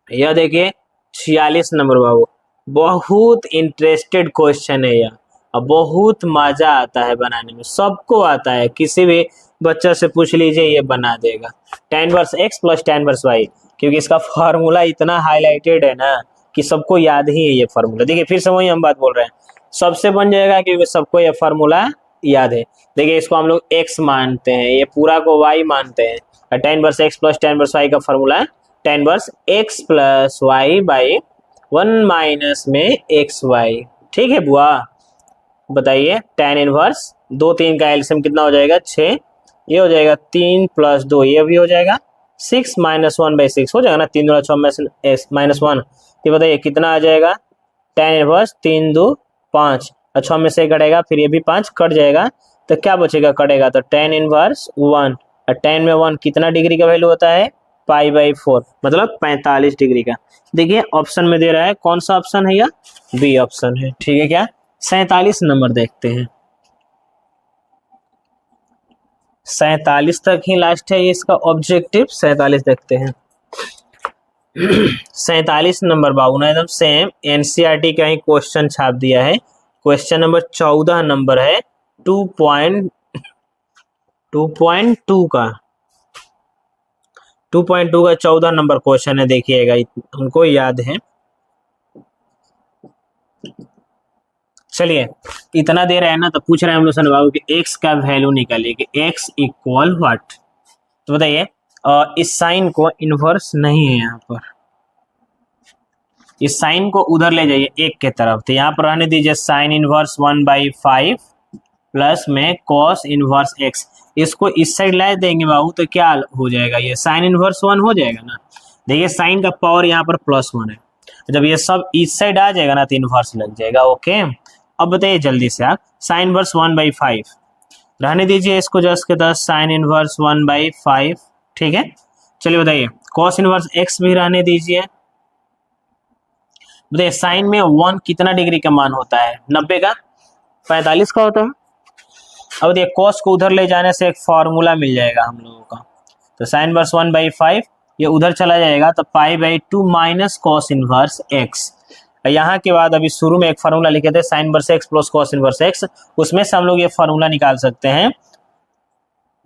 यह देखिए 46 नंबर बाबू, बहुत इंटरेस्टेड क्वेश्चन है यह, अब बहुत मजा आता है बनाने में, सबको आता है, किसी भी बच्चा से पूछ लीजिए ये बना देगा। tan inverse x plus tan inverse y, क्योंकि इसका फार्मूला इतना हाईलाइटेड है ना कि सबको याद ही है ये फार्मूला। देखिए फिर से वही हम बात बोल रहे हैं, सबसे बन जाएगा क्योंकि सबको ये फार्मूला याद है। देखिए इसको हम लोग x मानते हैं, ये पूरा को y मानते हैं, और tan inverse x plus tan inverse y का फार्मूला है tan inverse x plus y/1 minus में xy, ठीक है बुआ? बताइए tan इनवर्स 2 3 का एलसीएम कितना हो जाएगा? 6, ये हो जाएगा 3 + 2, ये भी हो जाएगा 6 - 1/6 हो जाएगा ना, 3 दूना 6 में से -1, ये बताइए कितना आ जाएगा? tan इनवर्स 3 2 5, और 6 में से घटेगा, फिर ये भी 5 कट जाएगा, तो क्या बचेगा कटेगा? तो tan इनवर्स 1, और tan में 1 कितना डिग्री का वैल्यू होता है? π/4, मतलब 45 डिग्री का। देखिए ऑप्शन में दे रहा है, कौन सा ऑप्शन है? यह बी ऑप्शन है, ठीक है क्या? 47 नंबर देखते हैं, 47 तक ही लास्ट है इसका ऑब्जेक्टिव, 47 देखते हैं। 47 नंबर बाबू ना एकदम सेम एनसीईआरटी का ही क्वेश्चन छाप दिया है। क्वेश्चन नंबर 14 नंबर है 2.2 का 14 नंबर क्वेश्चन है। देखिएगा हमको याद है। चलिए इतना दे रहे हैं ना तो पूछ रहे हैं हम लोग सन बाबू कि x का वैल्यू निकालिए कि x इक्वल व्हाट। तो बताइए इस साइन को इन्वर्स नहीं है यहाँ पर, इस साइन को उधर ले जाइए एक के तरफ। तो यहाँ पर रहने दीजिए साइन इनवर्स 1/5 प्लस में कॉस इनवर्स x। इसको इस साइड ला देंगे बाबू तो क्या हो जाएगा, ये साइन इनवर्स 1 हो जाएगा ना। देखिए साइन का पावर यहाँ पर +1 है, जब ये सब इस साइड आ जाएगा ना तो इनवर्स लग जाएगा। ओके अब बताइए जल्दी से आप, साइन इनवर्स 1/5 रहने दीजिए इसको जस्ट के तहत साइन इनवर्स 1/5। ठीक है चलिए बताइए कॉस इनवर्स x भी रहने दीजिए। बताइए साइन में 1 कितना डिग्री का मान होता है, 90 का, 45 का होता है। अब देखिए कॉस को उधर ले जाने से एक फॉर्मूला मिल जाएगा हम लोगों का। तो साइन इनवर्स 1/5 ये उधर चला जाएगा तो π/2 माइनस कॉस इनवर्स x। यहाँ के बाद अभी शुरू में एक फार्मूला लिखे थे sine inverse x plus cos inverse x, उसमें से हम लोग ये फार्मूला निकाल सकते हैं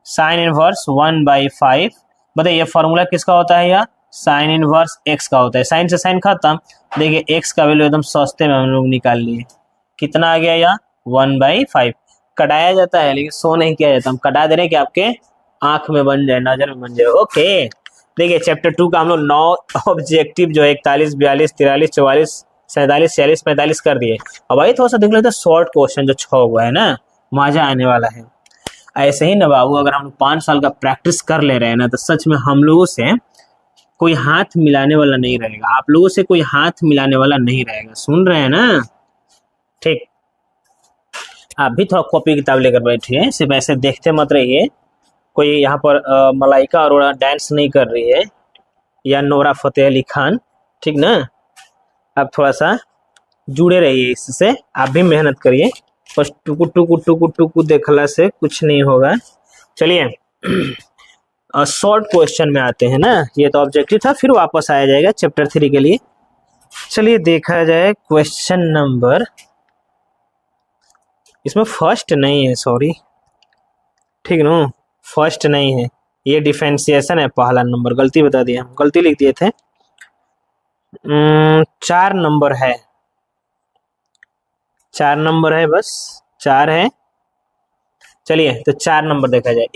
साइन इनवर्स 1/5। बताइए ये फार्मूला किसका होता है, या साइन इनवर्स x का होता है। साइन से साइन खत्म, देखिए x का वैल्यू एकदम सस्ते में हम लोग निकाल लिए, कितना आ गया या 1/5। कटाया जाता है लेकिन शो नहीं किया जाता, हम कटा दे रहे हैं कि आपके आंख में बन जाए, नजर में बन जाए। ओके देखिए चैप्टर 2 का हम लोग 9 ऑब्जेक्टिव जो है 41, 42, 43, 44, 47, 46, 45 कर दिए। अब भाई थोड़ा सा देख लेते हैं शॉर्ट क्वेश्चन जो 6 हुआ है ना, मजा आने वाला है। ऐसे ही ना बाबू अगर हम 5 साल का प्रैक्टिस कर ले रहे हैं ना तो सच में हम लोगों से कोई हाथ मिलाने वाला नहीं रहेगा, आप लोगों से कोई हाथ मिलाने वाला नहीं रहेगा। सुन रहे हैं ना, ठीक। आप भी थोड़ा कॉपी किताब लेकर बैठिए, सिर्फ ऐसे देखते मत रहिए। कोई यहाँ पर मलाइका अरोड़ा डांस नहीं कर रही है या नोरा फतेह अली खान, ठीक ना। आप थोड़ा सा जुड़े रहिए इससे, आप भी मेहनत करिए, बस टुकु टुकु टुकु टुकु देखला से कुछ नहीं होगा। चलिए शॉर्ट क्वेश्चन में आते हैं ना, ये तो ऑब्जेक्टिव था, फिर वापस आया जाएगा चैप्टर 3 के लिए। चलिए देखा जाए क्वेश्चन नंबर, इसमें फर्स्ट नहीं है, सॉरी, ठीक ना, फर्स्ट नहीं है, ये डिफरेंशिएशन है पहला नंबर, गलती बता दिया, हम गलती लिख दिए थे। 4 नंबर है, 4 नंबर है, बस 4 है। चलिए तो 4 नंबर देखा जाए,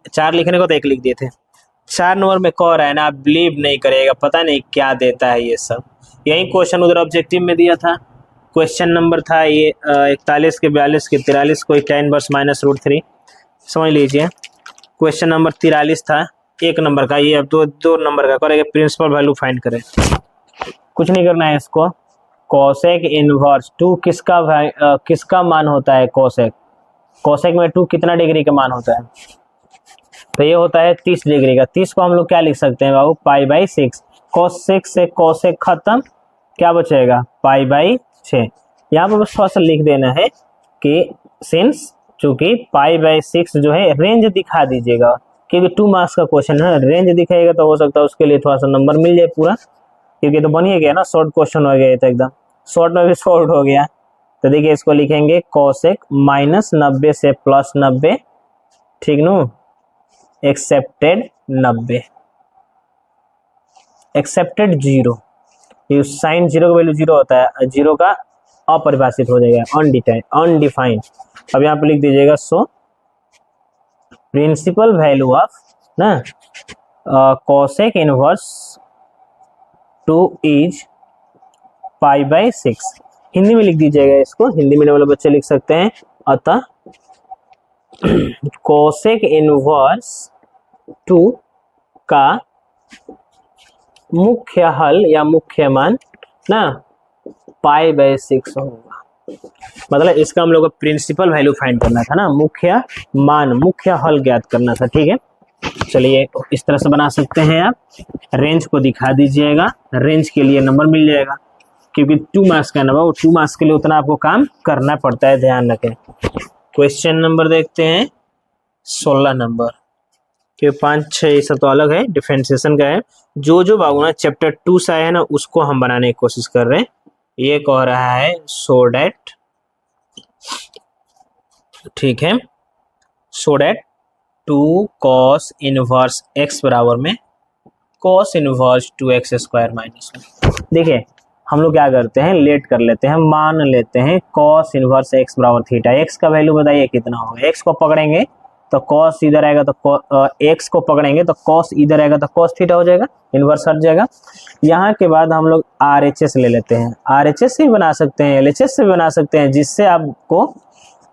4 लिखने को तो 1 लिख दिए थे। 4 नंबर में कह रहा है ना, आप बिलीव नहीं करेगा, पता नहीं क्या देता है ये सब। यही क्वेश्चन उधर ऑब्जेक्टिव में दिया था, क्वेश्चन नंबर था ये 41 के 42 के 43 कोई tan वर्स -√3, समझ लीजिए। क्वेश्चन नंबर 43 था 1 नंबर का, ये अब 2 नंबर का करेंगे, प्रिंसिपल वैल्यू फाइंड करें। कुछ नहीं करना है इसको, कोसेक इनवर्स 2 किसका मान होता है, कोसेक, कोसेक में 2 कितना डिग्री का मान होता है, तो ये होता है 30 डिग्री का। 30 को हम लोग क्या लिख सकते हैं बाबू, π/6। कोसेक से कोसेक खत्म, क्या बचेगा, π/6। यहाँ पर बस थोड़ा सा लिख देना है कि सिंस चूंकि π/6 जो है, रेंज दिखा दीजिएगा क्योंकि 2 मार्क्स का क्वेश्चन है, रेंज दिखाएगा तो हो सकता है उसके लिए थोड़ा सा नंबर मिल जाए पूरा, क्योंकि तो बन ही गया ना, शॉर्ट क्वेश्चन हो गया तो एकदम शॉर्ट में भी शॉर्ट हो गया। तो देखिए इसको लिखेंगे कोसेक -90 से +90, ठीक नो, एक्सेप्टेड 90, एक्सेप्टेड 0, साइन 0 का वैल्यू 0 होता है, 0 का अपरिभाषित हो जाएगा, अनडिफाइंड। अब यहाँ पे लिख दीजिएगा सो प्रिंसिपल वैल्यू ऑफ ना कोसेक इनवर्स 2 इज π/6। हिंदी में लिख दीजिएगा इसको, हिंदी में वाले बच्चे लिख सकते हैं। अतः कोसेक इनवर्स 2 का मुख्य हल या मुख्य मान ना π/6 होगा। मतलब इसका हम लोग को प्रिंसिपल वैल्यू फाइंड करना था ना, मुख्य मान, मुख्य हल ज्ञात करना था, ठीक है। चलिए इस तरह से बना सकते हैं आप, रेंज को दिखा दीजिएगा, रेंज के लिए नंबर मिल जाएगा, क्योंकि 2 मार्क्स का नंबर, 2 मार्क्स के लिए उतना आपको काम करना पड़ता है, ध्यान रखें। क्वेश्चन नंबर देखते हैं 16 नंबर, कि 5 6 ये सब तो अलग है, डिफरेंशिएशन का है। जो बाबू ना चैप्टर 2 से आया है ना उसको हम बनाने की कोशिश कर रहे हैं। ये कह रहा है सो डैट, ठीक है, so that 2 cos inverse x बराबर में cos inverse 2x square minus 1। देखिए हम लोग क्या करते हैं, लेट कर लेते हैं, मान लेते हैं cos इनवर्स x बराबर थीटा। x का वैल्यू बताइए कितना होगा। x को पकड़ेंगे तो cos इधर आएगा तो x को पकड़ेंगे तो cos इधर आएगा तो cos थीटा हो जाएगा, इनवर्स हट जाएगा। यहाँ के बाद हम लोग RHS ले लेते हैं। RHS से भी बना सकते हैं, LHS से भी बना सकते हैं, जिससे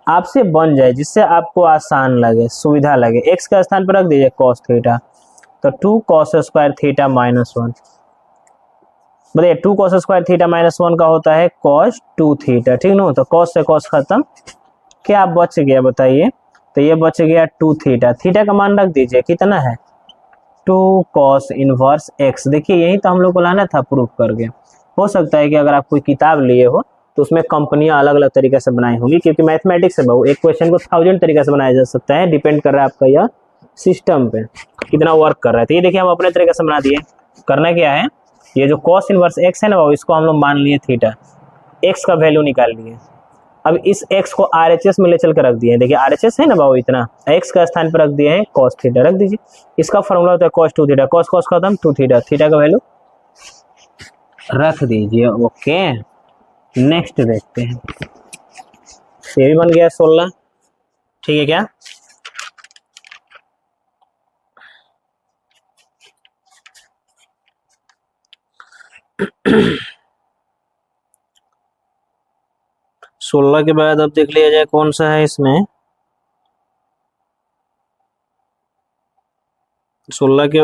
आपसे बन जाए, जिससे आपको आसान लगे, सुविधा लगे। x का स्थान पर रख दीजिए cos थीटा, तो 2 cos स्क्वायर थीटा माइनस 1। बताइए 2 cos स्क्वायर थीटा माइनस 1 का होता है cos 2 थीटा, ठीक ना। तो cos से cos खत्म, क्या बच गया बताइए, तो ये बच गया 2 थीटा। थीटा का मान रख दीजिए कितना है 2 cos इनवर्स x। देखिए यही तो हम लोग को लाना था प्रूफ करके। हो सकता है कि अगर आप कोई किताब लिए हो तो उसमें कंपनियां अलग अलग तरीके से बनाई होंगी, क्योंकि मैथमेटिक्स है बहु, एक क्वेश्चन को 1000 तरीके से बनाया जा सकता है, डिपेंड कर रहा है आपका यह सिस्टम पे कितना वर्क कर रहा है। तो ये देखिए हम अपने तरीके से बना दिए। करना क्या है, ये जो cos इनवर्स x है ना बाबू, इसको हम लोग मान लिए थीटा, x का वैल्यू निकाल लिए। अब इस x को RHS में ले चल कर रख दिए। देखिए RHS है ना बाबू, इतना x का स्थान पर रख दिए हैं cos थीटा, रख दीजिए। इसका फॉर्मूला होता है cos 2 थीटा, cos cos खत्म 2 थीटा, थीटा का वैल्यू रख दीजिए। ओके नेक्स्ट देखते हैं। ये भी बन गया 16, ठीक है क्या। सोलह के बाद अब देख लिया जाए कौन सा है इसमें। 16 के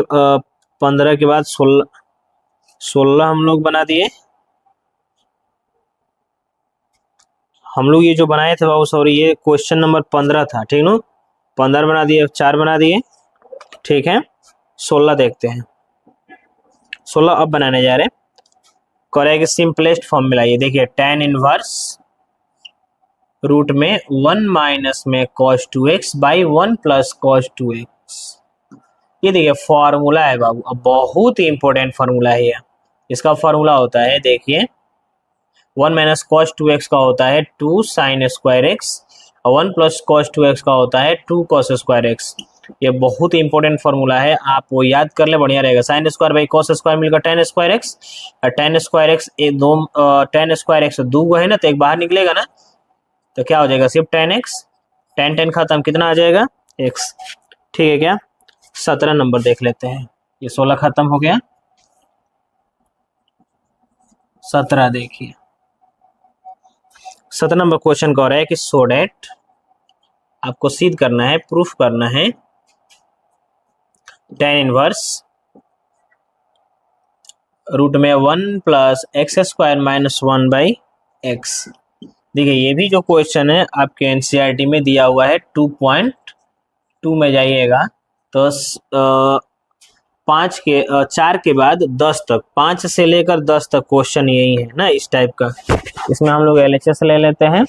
15 के बाद 16 हम लोग बना दिए। हम लोग ये जो बनाए थे बाबू, सॉरी ये क्वेश्चन नंबर 15 था, ठीक ना। 15 बना दिए, 4 बना दिए, ठीक है। 16 देखते हैं। 16 अब बनाने जा रहे हैं। करेंगे सिंपलेस्ट फॉर्म मिलाइए। देखिए tan इनवर्स रूट में 1 माइनस में cos 2x by 1 plus cos 2x। ये देखिए फॉर्मूला है बाबू, अब बहुत ही इंपॉर्टेंट फॉर्मूला है ये। इसका फॉर्मूला होता है, देखिए 1 माइनस cos 2x का होता है 2 sin स्क्वायर x, और 1 प्लस cos 2x का होता है 2 cos स्क्वायर x। ये बहुत ही इंपॉर्टेंट फॉर्मूला है, आप वो याद कर ले, बढ़िया रहेगा। Sine square by cos square मिलकर tan स्क्वायर x, और tan स्क्वायर x एक दो tan स्क्वायर x दो है ना, तो एक बाहर निकलेगा ना, तो क्या हो जाएगा सिर्फ tan x, tan खत्म, कितना आ जाएगा x, ठीक है क्या। 17 नंबर देख लेते हैं। ये 16 खत्म हो गया, 17 देखिए। 17 नंबर क्वेश्चन कह रहा है कि सो डैट, आपको सिद्ध करना है, प्रूफ करना है, tan इनवर्स रूट में 1 plus x square minus 1 by x. देखिए ये भी जो क्वेश्चन है आपके एनसीईआरटी में दिया हुआ है 2.2 में जाइएगा तो 4 के बाद 10 तक, 5 से लेकर 10 तक क्वेश्चन यही है ना, इस टाइप का। इसमें हम लोग LHS ले लेते हैं।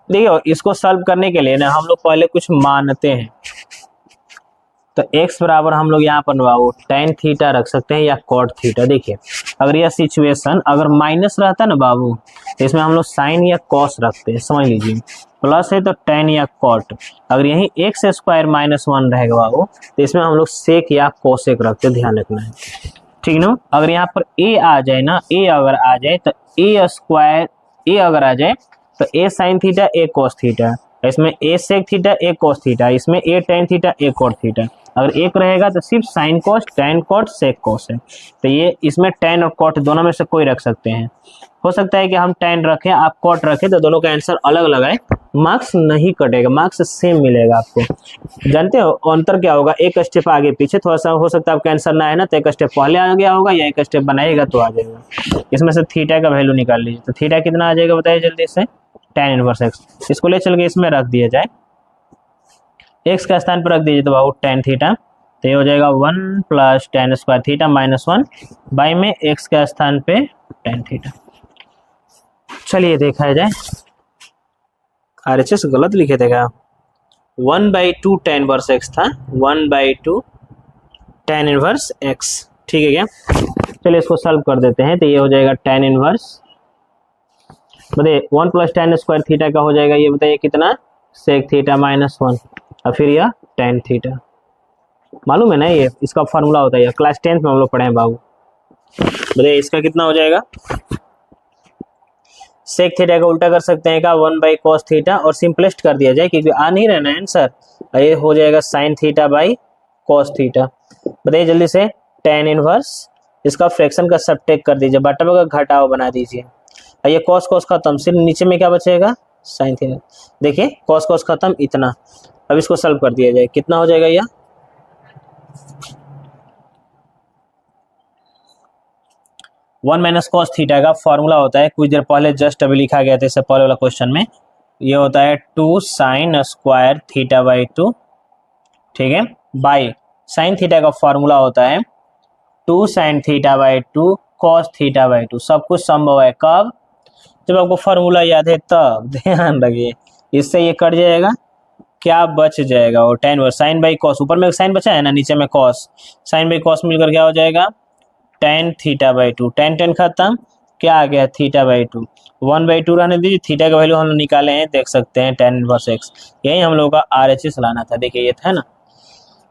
देखिए इसको सॉल्व करने के लिए ना हम लोग पहले कुछ मानते हैं, तो x बराबर हम लोग यहाँ पर बाबू tan थीटा रख सकते हैं या cot थीटा। देखिए अगर यह सिचुएशन अगर माइनस रहता ना बाबू, तो इसमें हम लोग साइन या cos रखते हैं, समझ लीजिए। प्लस है तो tan या cot। अगर यही एक्स स्क्वायर माइनस 1 रहेगा बाबू, तो इसमें हम लोग सेक या कोसेक रखते, ध्यान रखना है, ठीक ना। अगर यहाँ पर a आ जाए ना, a अगर आ जाए तो a स्क्वायर, a अगर आ जाए तो a sine theta a cos theta, इसमें a sec theta a cos theta, इसमें a tan theta a cot theta. अगर एक रहेगा तो सिर्फ sine cos, tan cot, sec cos है। तो ये इसमें टैन और कॉट दोनों में से कोई रख सकते हैं। हो सकता है कि हम टैन रखें, आप कॉट रखें, तो दोनों का आंसर अलग अलग आए, मार्क्स नहीं कटेगा, मार्क्स सेम मिलेगा आपको। जानते हो अंतर क्या होगा, एक स्टेप आगे पीछे, थोड़ा सा हो सकता है आपका आंसर ना है ना, तो एक स्टेप पहले आ गया होगा, या एक स्टेप बनाएगा तो आ जाएगा। इसमें से थीटा का वैल्यू निकाल लीजिए, तो थीटा कितना आ जाएगा बताइए जल्दी से, टैन इनवर्स एक्स। इसको ले चल के इसमें रख दिया जाए, एक्स का स्थान पर रख दीजिए तो बहुत टैन थीटा, तो ये हो जाएगा 1 plus tan square theta minus 1 by में एक्स के स्थान पे टैन थीटा। चलिए देखा जाए, RHS गलत लिखे थे क्या, 1/2 tan इनवर्स एक्स था, 1/2 tan इनवर्स एक्स। ठीक है क्या? चलिए इसको सॉल्व कर देते हैं। तो ये हो जाएगा tan इनवर्स, बताइए 1 + tan स्क्वायर थीटा का हो जाएगा, ये बताइए कितना, sec थीटा -1 और फिर यह tan थीटा। मालूम है ना, ये इसका फॉर्मूला होता है, क्लास 10th में हम लोग पढ़े हैं बाबू। बताइए इसका कितना हो जाएगा, सेक थीटा का उल्टा कर सकते हैं क्या, 1/cos थीटा, और सिंपलेस्ट कर दिया जाए क्योंकि आ नहीं रहना है आंसर, ये हो जाएगा sin theta by cos theta. बताइए जल्दी से, tan इनवर्स, इसका फ्रैक्शन का सबटेक कर दीजिए, बटा का घटाव बना दीजिए। ये cos खत्म, सिर्फ नीचे में क्या बचेगा, sin थीटा। देखिए cos खत्म इतना। अब इसको सॉल्व कर दिया जाए, कितना हो जाएगा यह, 1 - cos थीटा का फॉर्मूला होता है, कुछ देर पहले जस्ट अभी लिखा गया था इससे पहले वाला क्वेश्चन में, ये होता है 2 sin स्क्वायर थीटा बाई 2। ठीक है, बाई sin थीटा का फॉर्मूला होता है 2 sin theta by 2 cos theta by 2। सब कुछ संभव है कब, जब आपको फॉर्मूला याद है तब। ध्यान रखिए, इससे ये कट जाएगा, क्या बच जाएगा, और tan inverse sin by cos, ऊपर में एक साइन बचा है ना, नीचे में cos, sin बाई cos मिलकर क्या हो जाएगा, tan थीटा बाई 2, tan खत्म, क्या आ गया, थीटा बाई 2, 1/2 रहने दीजिए, थीटा का वैल्यू हम लोग निकाले हैं, देख सकते हैं tan इनवर्स x, यही हम लोगों का RHS लाना था। देखिए ये था ना,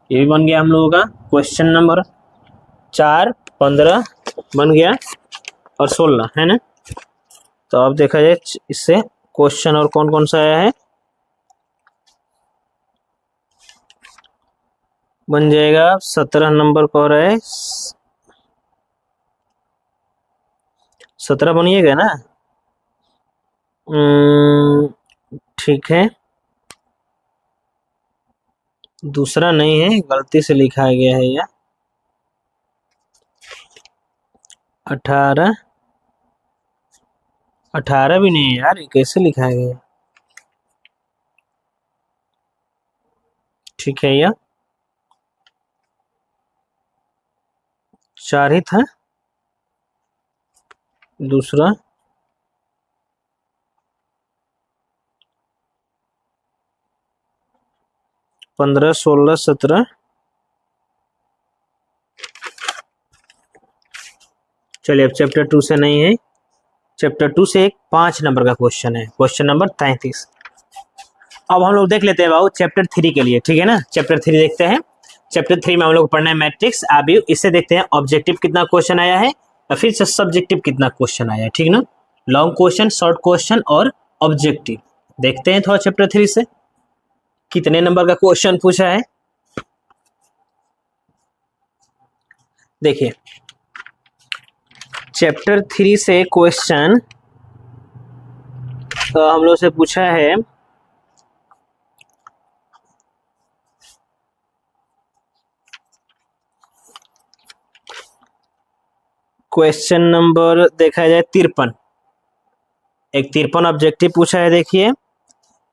ये भी बन गया हम लोगों का क्वेश्चन नंबर 4, 15 बन गया, और 16 है ना। तो अब देखा जाए इससे क्वेश्चन और कौन कौन सा आया है, बन जाएगा 17 नंबर का हो रहा है, 17 बनिएगा ना। ठीक है, दूसरा नहीं है, गलती से लिखा गया है यह, 18 भी नहीं है यार, ये कैसे लिखा गया। ठीक है, यह 4 ही था, दूसरा 15, 16, 17। चलिए अब चैप्टर 2 से नहीं है, चैप्टर 2 से एक 5 नंबर का क्वेश्चन है, क्वेश्चन नंबर 33। अब हम लोग देख लेते हैं बाबू चैप्टर 3 के लिए। ठीक है ना, चैप्टर 3 देखते हैं। चैप्टर 3 में हम लोग पढ़ना है मैट्रिक्स। अभी इससे देखते हैं ऑब्जेक्टिव कितना क्वेश्चन आया है, और फिर से सब्जेक्टिव कितना क्वेश्चन आया है। ठीक ना, लॉन्ग क्वेश्चन, शॉर्ट क्वेश्चन और ऑब्जेक्टिव देखते हैं थोड़ा चैप्टर 3 से कितने नंबर का क्वेश्चन पूछा है। देखिए चैप्टर 3 से क्वेश्चन हम लोग से पूछा है, क्वेश्चन नंबर देखा जाए 53, एक 53 ऑब्जेक्टिव पूछा है। देखिए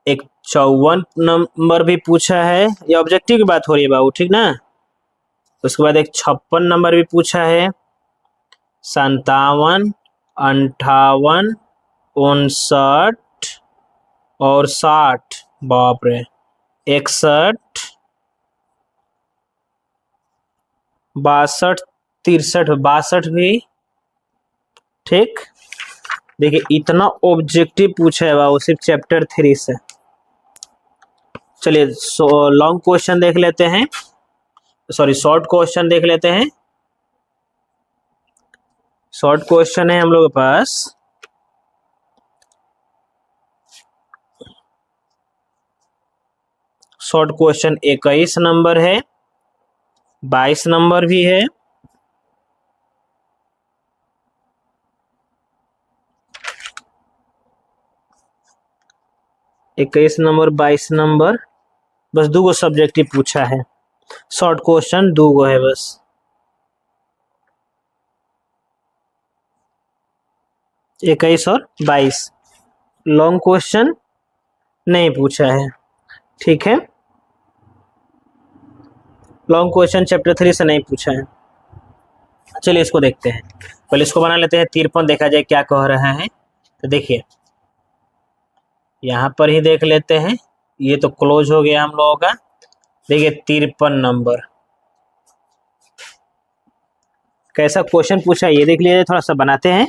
एक 54 नंबर भी पूछा है, ये ऑब्जेक्टिव की बात हो रही है बाबू, ठीक ना। उसके बाद एक 56 नंबर भी पूछा है, 57, 58, 59 और 60, बाप रे, 61, 62, 63, 62 भी। ठीक, देखिए इतना ऑब्जेक्टिव पूछा है बाबू सिर्फ चैप्टर 3 से। चलिए लॉन्ग क्वेश्चन देख लेते हैं, सॉरी शॉर्ट क्वेश्चन देख लेते हैं। शॉर्ट क्वेश्चन है हम लोग के पास, शॉर्ट क्वेश्चन 21 नंबर है, 22 नंबर भी है, इक्कीस नंबर, 22 नंबर, बस 2 सब्जेक्टिव पूछा है। शॉर्ट क्वेश्चन 2 है बस, इक्कीस और 22। लॉन्ग क्वेश्चन नहीं पूछा है। ठीक है, लॉन्ग क्वेश्चन चैप्टर 3 से नहीं पूछा है। चलिए इसको देखते हैं, पहले इसको बना लेते हैं 53, देखा जाए क्या कह रहा है। तो देखिए यहाँ पर ही देख लेते हैं, ये तो क्लोज हो गया हम लोगों का। देखिए 53 नंबर, कैसा क्वेश्चन पूछा ये देख लीजिए, थोड़ा सा बनाते हैं।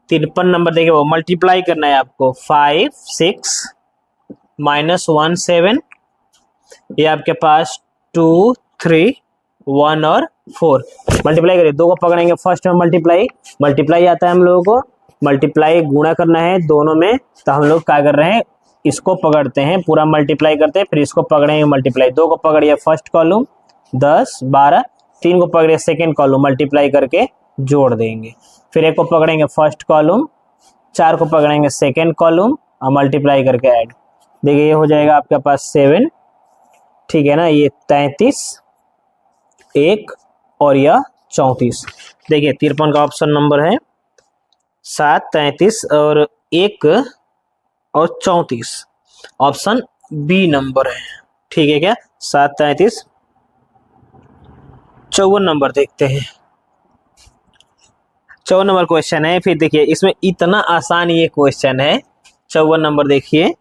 तिरपन नंबर देखिए, वो मल्टीप्लाई करना है आपको, 5 6 -1 7, ये आपके पास 2 3 1 और 4। मल्टीप्लाई करिए, दो को पकड़ेंगे फर्स्ट में मल्टीप्लाई, मल्टीप्लाई आता है हम लोगों को, मल्टीप्लाई गुणा करना है दोनों में, तो हम लोग क्या कर रहे हैं, इसको पकड़ते हैं, पूरा मल्टीप्लाई करते हैं, फिर इसको पकड़ेंगे मल्टीप्लाई। दो को पकड़िए फर्स्ट कॉलम 10 12, तीन को पकड़िए सेकेंड कॉलम, मल्टीप्लाई करके जोड़ देंगे। फिर एक को पकड़ेंगे फर्स्ट कॉलम, चार को पकड़ेंगे सेकेंड कॉलम और मल्टीप्लाई करके ऐड। देखिए ये हो जाएगा आपके पास 7, ठीक है ना, ये 33 1 और यह 34। देखिए 53 का ऑप्शन नंबर है 7 33 और 1 और 34, ऑप्शन बी नंबर है, ठीक है क्या, 7 33। 54 नंबर देखते हैं, 54 नंबर क्वेश्चन है। फिर देखिए इसमें इतना आसान ये क्वेश्चन है। 54 नंबर देखिए,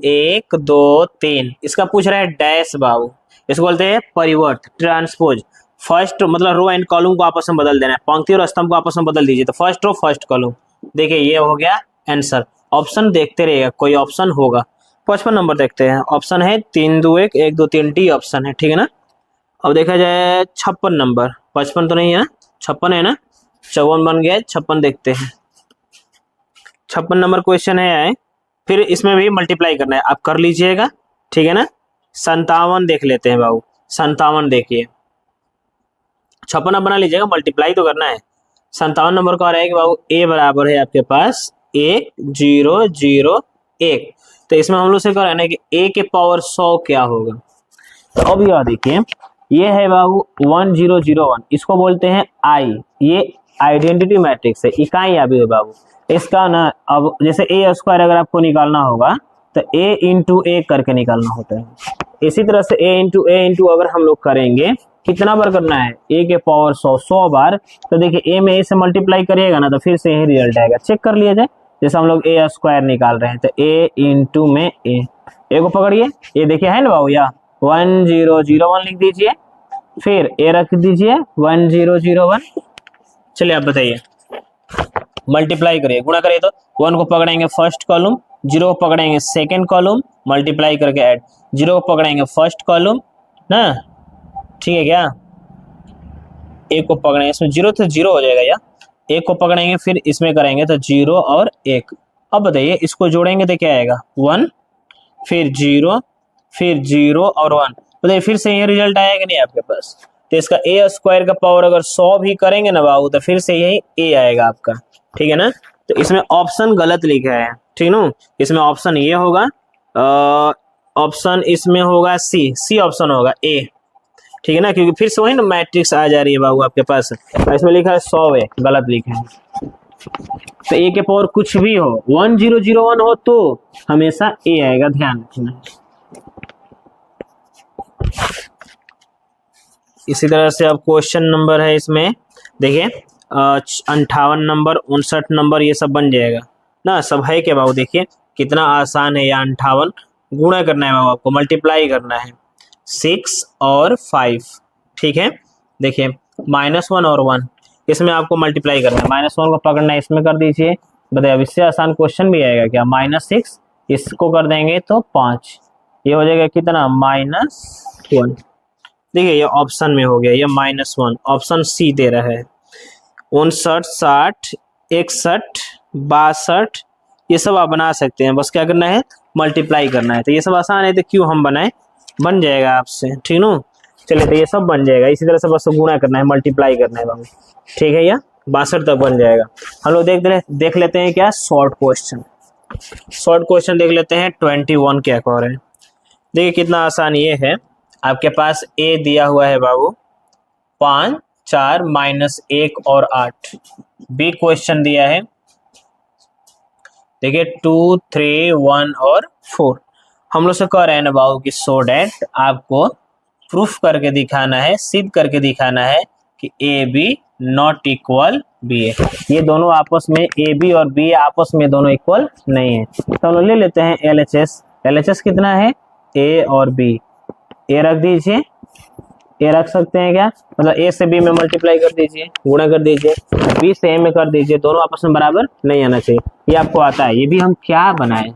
1 2 3, इसका पूछ रहा है डैश बाबू, इसको बोलते हैं परिवर्त, ट्रांसपोज। फर्स्ट मतलब रो एंड कॉलम को आपस में बदल देना है, पंक्ति और स्तंभ को आपस में बदल दीजिए, तो फर्स्ट रो फर्स्ट कॉलम। देखिए ये हो गया आंसर। ऑप्शन देखते रहिएगा, कोई ऑप्शन होगा। 55 नंबर देखते हैं, ऑप्शन है 3 2 1 1 2 3, डी ऑप्शन है, ठीक है ना। अब देखा जाए 56 नंबर, 55 तो नहीं है ना, 56 है ना, 54 बन गया, 56 देखते हैं। 56 नंबर क्वेश्चन है, फिर इसमें भी मल्टीप्लाई करना है, आप कर लीजिएगा, ठीक है ना। 57 देख लेते हैं बाबू, 57 देखिए, 56 बना लीजिएगा, मल्टीप्लाई तो करना है। 57 नंबर का आ रहा है कि बाबू ए बराबर है आपके पास 1 0 0 1, तो इसमें हम लोग से कर है कि ए के पावर 100 क्या होगा। तो अब यह देखिए, ये है बाबू 1001, इसको बोलते हैं आई, ये आइडेंटिटी मैट्रिक्स है, इकाई अभी है बाबू इसका ना। अब जैसे ए स्क्वायर अगर आपको निकालना होगा तो ए इंटू ए करके निकालना होता है। इसी तरह से ए इंटू अगर हम लोग करेंगे, कितना बार करना है, ए के पावर 100 बार, तो देखिए ए में ए से मल्टीप्लाई करिएगा ना तो फिर से यही रिजल्ट आएगा। चेक कर लिया जाए, जैसे हम लोग ए स्क्वायर निकाल रहे हैं तो ए इंटू में ए को पकड़िए, ये देखिए है ना बाबू, या 1001 लिख दीजिए, फिर ए रख दीजिए 1001। चलिए आप बताइए, मल्टीप्लाई करिए, गुणा करिए, तो 1 को पकड़ेंगे फर्स्ट कॉलम, 0 को पकड़ेंगे सेकेंड कॉलम, मल्टीप्लाई करके ऐड, 0 को पकड़ेंगे फर्स्ट कॉलम ना, ठीक है क्या। एक को पकड़ेंगे, इसमें 0 तो 0 हो जाएगा, या एक को पकड़ेंगे फिर इसमें करेंगे तो 0 और 1। अब बताइए इसको जोड़ेंगे तो क्या आएगा, 1 फिर 0 फिर 0 और 1, बताइए फिर से ये रिजल्ट आएगा नहीं आपके पास। तो इसका ए स्क्वायर का पावर अगर 100 भी करेंगे ना बाबू तो फिर से यही ए आएगा आपका, ठीक है ना। तो इसमें ऑप्शन गलत लिखा है, ठीक ना, इसमें ऑप्शन ये होगा, ऑप्शन इसमें होगा सी ऑप्शन होगा ए, ठीक है ना, क्योंकि फिर से वही ना मैट्रिक्स आ जा रही है बाबू आपके पास, इसमें लिखा है 100 है, गलत लिखा है। तो ए के पावर कुछ भी हो, 1001 हो तो हमेशा ए आएगा, ध्यान रखना। इसी तरह से अब क्वेश्चन नंबर है इसमें, देखिए 58 नंबर 59 नंबर ये सब बन जाएगा ना, सब है क्या बाबू। देखिए कितना आसान है, या 58 गुणा करना है बाबू, आपको मल्टीप्लाई करना है 6 और 5, ठीक है। देखिए -1 और 1, इसमें आपको मल्टीप्लाई करना है, -1 को पकड़ना है, इसमें कर दीजिए। बताइए अब इससे आसान क्वेश्चन भी आएगा क्या, -6 इसको कर देंगे तो 5, ये हो जाएगा कितना, -1। देखिए ये ऑप्शन में हो गया, ये -1, ऑप्शन सी दे रहा है। 59 60 61 62 ये सब आप बना सकते हैं, बस क्या करना है, मल्टीप्लाई करना है। तो ये सब आसान है, तो क्यों हम बनाए, बन जाएगा आपसे, ठीक ना। चलिए तो ये सब बन जाएगा, इसी तरह से बस गुणा करना है, मल्टीप्लाई करना है बाबू, ठीक है, या 62 तक बन जाएगा। हम लोग देख लेते हैं क्या, शॉर्ट क्वेश्चन देख लेते हैं 21 क्या कह रहे हैं। देखिए कितना आसान ये है, आपके पास ए दिया हुआ है बाबू 5 4 -1 और 8, बी क्वेश्चन दिया है देखिए 2 3 1 और 4। हम लोग से कह रहे हैं ना बाबू कि सो डैट आपको प्रूफ करके दिखाना है, सिद्ध करके दिखाना है कि A B not equal B A, ये दोनों आपस में ए बी और बी आपस में दोनों इक्वल नहीं है। तो हम लोग ले लेते हैं L H S. L H S कितना है, ए और बी, ए रख दीजिए, ए रख सकते हैं क्या, मतलब ए से बी में मल्टीप्लाई कर दीजिए, गुणा कर दीजिए, बी से ए में कर दीजिए, दोनों आपस में बराबर नहीं आना चाहिए। ये आपको आता है, ये भी हम क्या बनाए,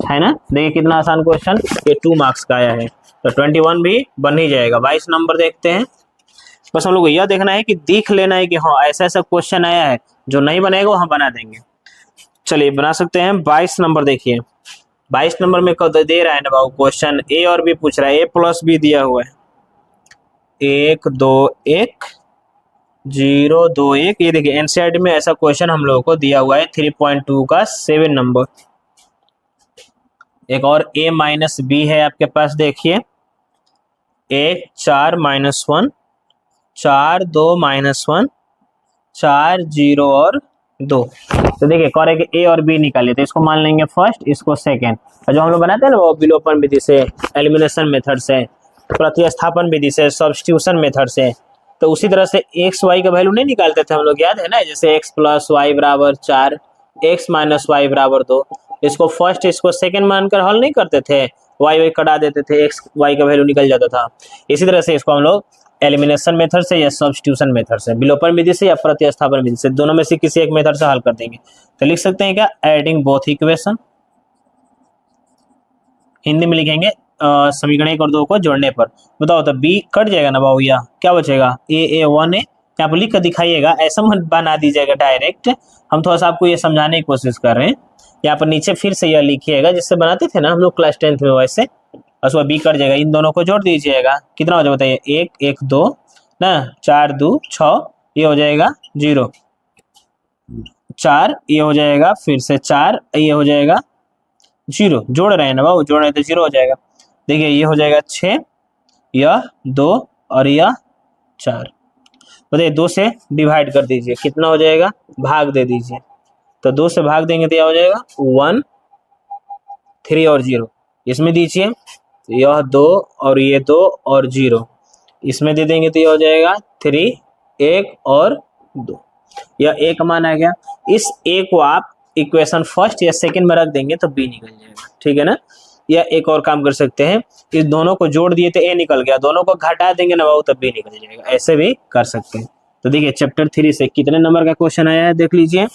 है ना। देखिए कितना आसान क्वेश्चन, ये 2 मार्क्स का आया है, तो 21 भी बन ही जाएगा। 22 नंबर देखते हैं। बस हम लोग को यह देखना है कि देख लेना है कि हाँ ऐसा ऐसा क्वेश्चन आया है, जो नहीं बनेगा वो हम बना देंगे। चलिए बना सकते हैं। 22 नंबर देखिए, 22 नंबर में कब दे रहा है ना बाबू क्वेश्चन, ए और बी पूछ रहा है, ए प्लस बी दिया हुआ है, 1 2 1 0 2 1। ये देखिए एनसीईआरटी में ऐसा क्वेश्चन हम लोगों को दिया हुआ है 3.2 का 7 नंबर। एक और a माइनस बी है आपके पास, देखिए 1 4 माइनस 1 4 2 माइनस 1 4 0 और 2। तो देखिए करें कि ए और बी निकालिए, तो इसको मान लेंगे फर्स्ट, इसको सेकेंड, और जो हम लोग बनाते हैं ना वो विलोपन विधि से, एलिमिनेशन मेथड से, प्रतिस्थापन विधि से, सब्स्टिट्यूशन मेथड से, तो उसी तरह से एक्स वाई का वैल्यू नहीं निकालते थे हम लोग, याद है ना। जैसे एक्स प्लस वाई बराबर 4, एक्स माइनस वाई बराबर 2, इसको फर्स्ट इसको सेकेंड मानकर हल नहीं करते थे, वाई वाई कटा देते थे, एक्स वाई का वैल्यू निकल जाता था। इसी तरह से इसको हम लोग एलिमिनेशन मेथड से या सब्स्टिट्यूशन मेथड से, विलोपन विधि से या प्रतिस्थापन विधि से, दोनों में से किसी एक मेथड से हल कर देंगे। तो लिख सकते हैं क्या, एडिंग बोथ इक्वेशन, हिंदी में लिखेंगे समीकरण 1 और 2 को जोड़ने पर। बताओ तो बी कट जाएगा ना बाबू, या क्या बचेगा, ए 1 है, यहाँ पर लिख कर दिखाइएगा, ऐसा मत बना दीजिएगा डायरेक्ट, हम थोड़ा सा आपको ये समझाने की कोशिश कर रहे हैं। यहाँ पर नीचे फिर से यह लिखिएगा जिससे बनाते थे ना हम लोग क्लास 10th में, वैसे उसको बी कट जाएगा, इन दोनों को जोड़ दीजिएगा, कितना हो जाएगा बताइए, 1 1 2 ना, 4 2 6, ये हो जाएगा 0, 4 ये हो जाएगा, फिर से 4 ये हो जाएगा 0, जोड़ रहे हैं ना बाबू, जोड़ रहे हैं तो 0 हो जाएगा। देखिए ये हो जाएगा 6, यह 2 और यह 4, बताइए 2 से डिवाइड कर दीजिए, कितना हो जाएगा, भाग दे दीजिए, तो 2 से भाग देंगे तो यह हो जाएगा 1 3 और 0, इसमें दीजिए, यह 2 और ये 2 और 0, इसमें दे देंगे तो यह हो जाएगा 3 1 और 2, यह एक मान आ गया। इस ए को आप इक्वेशन फर्स्ट या सेकंड में रख देंगे तो बी निकल जाएगा, ठीक है ना। या एक और काम कर सकते हैं, इस दोनों को जोड़ दिए तो ए निकल गया, दोनों को घटा देंगे ना बाबू तब बी निकल जाएगा, ऐसे भी कर सकते हैं। तो देखिए चैप्टर 3 से कितने नंबर का क्वेश्चन आया है देख लीजिए,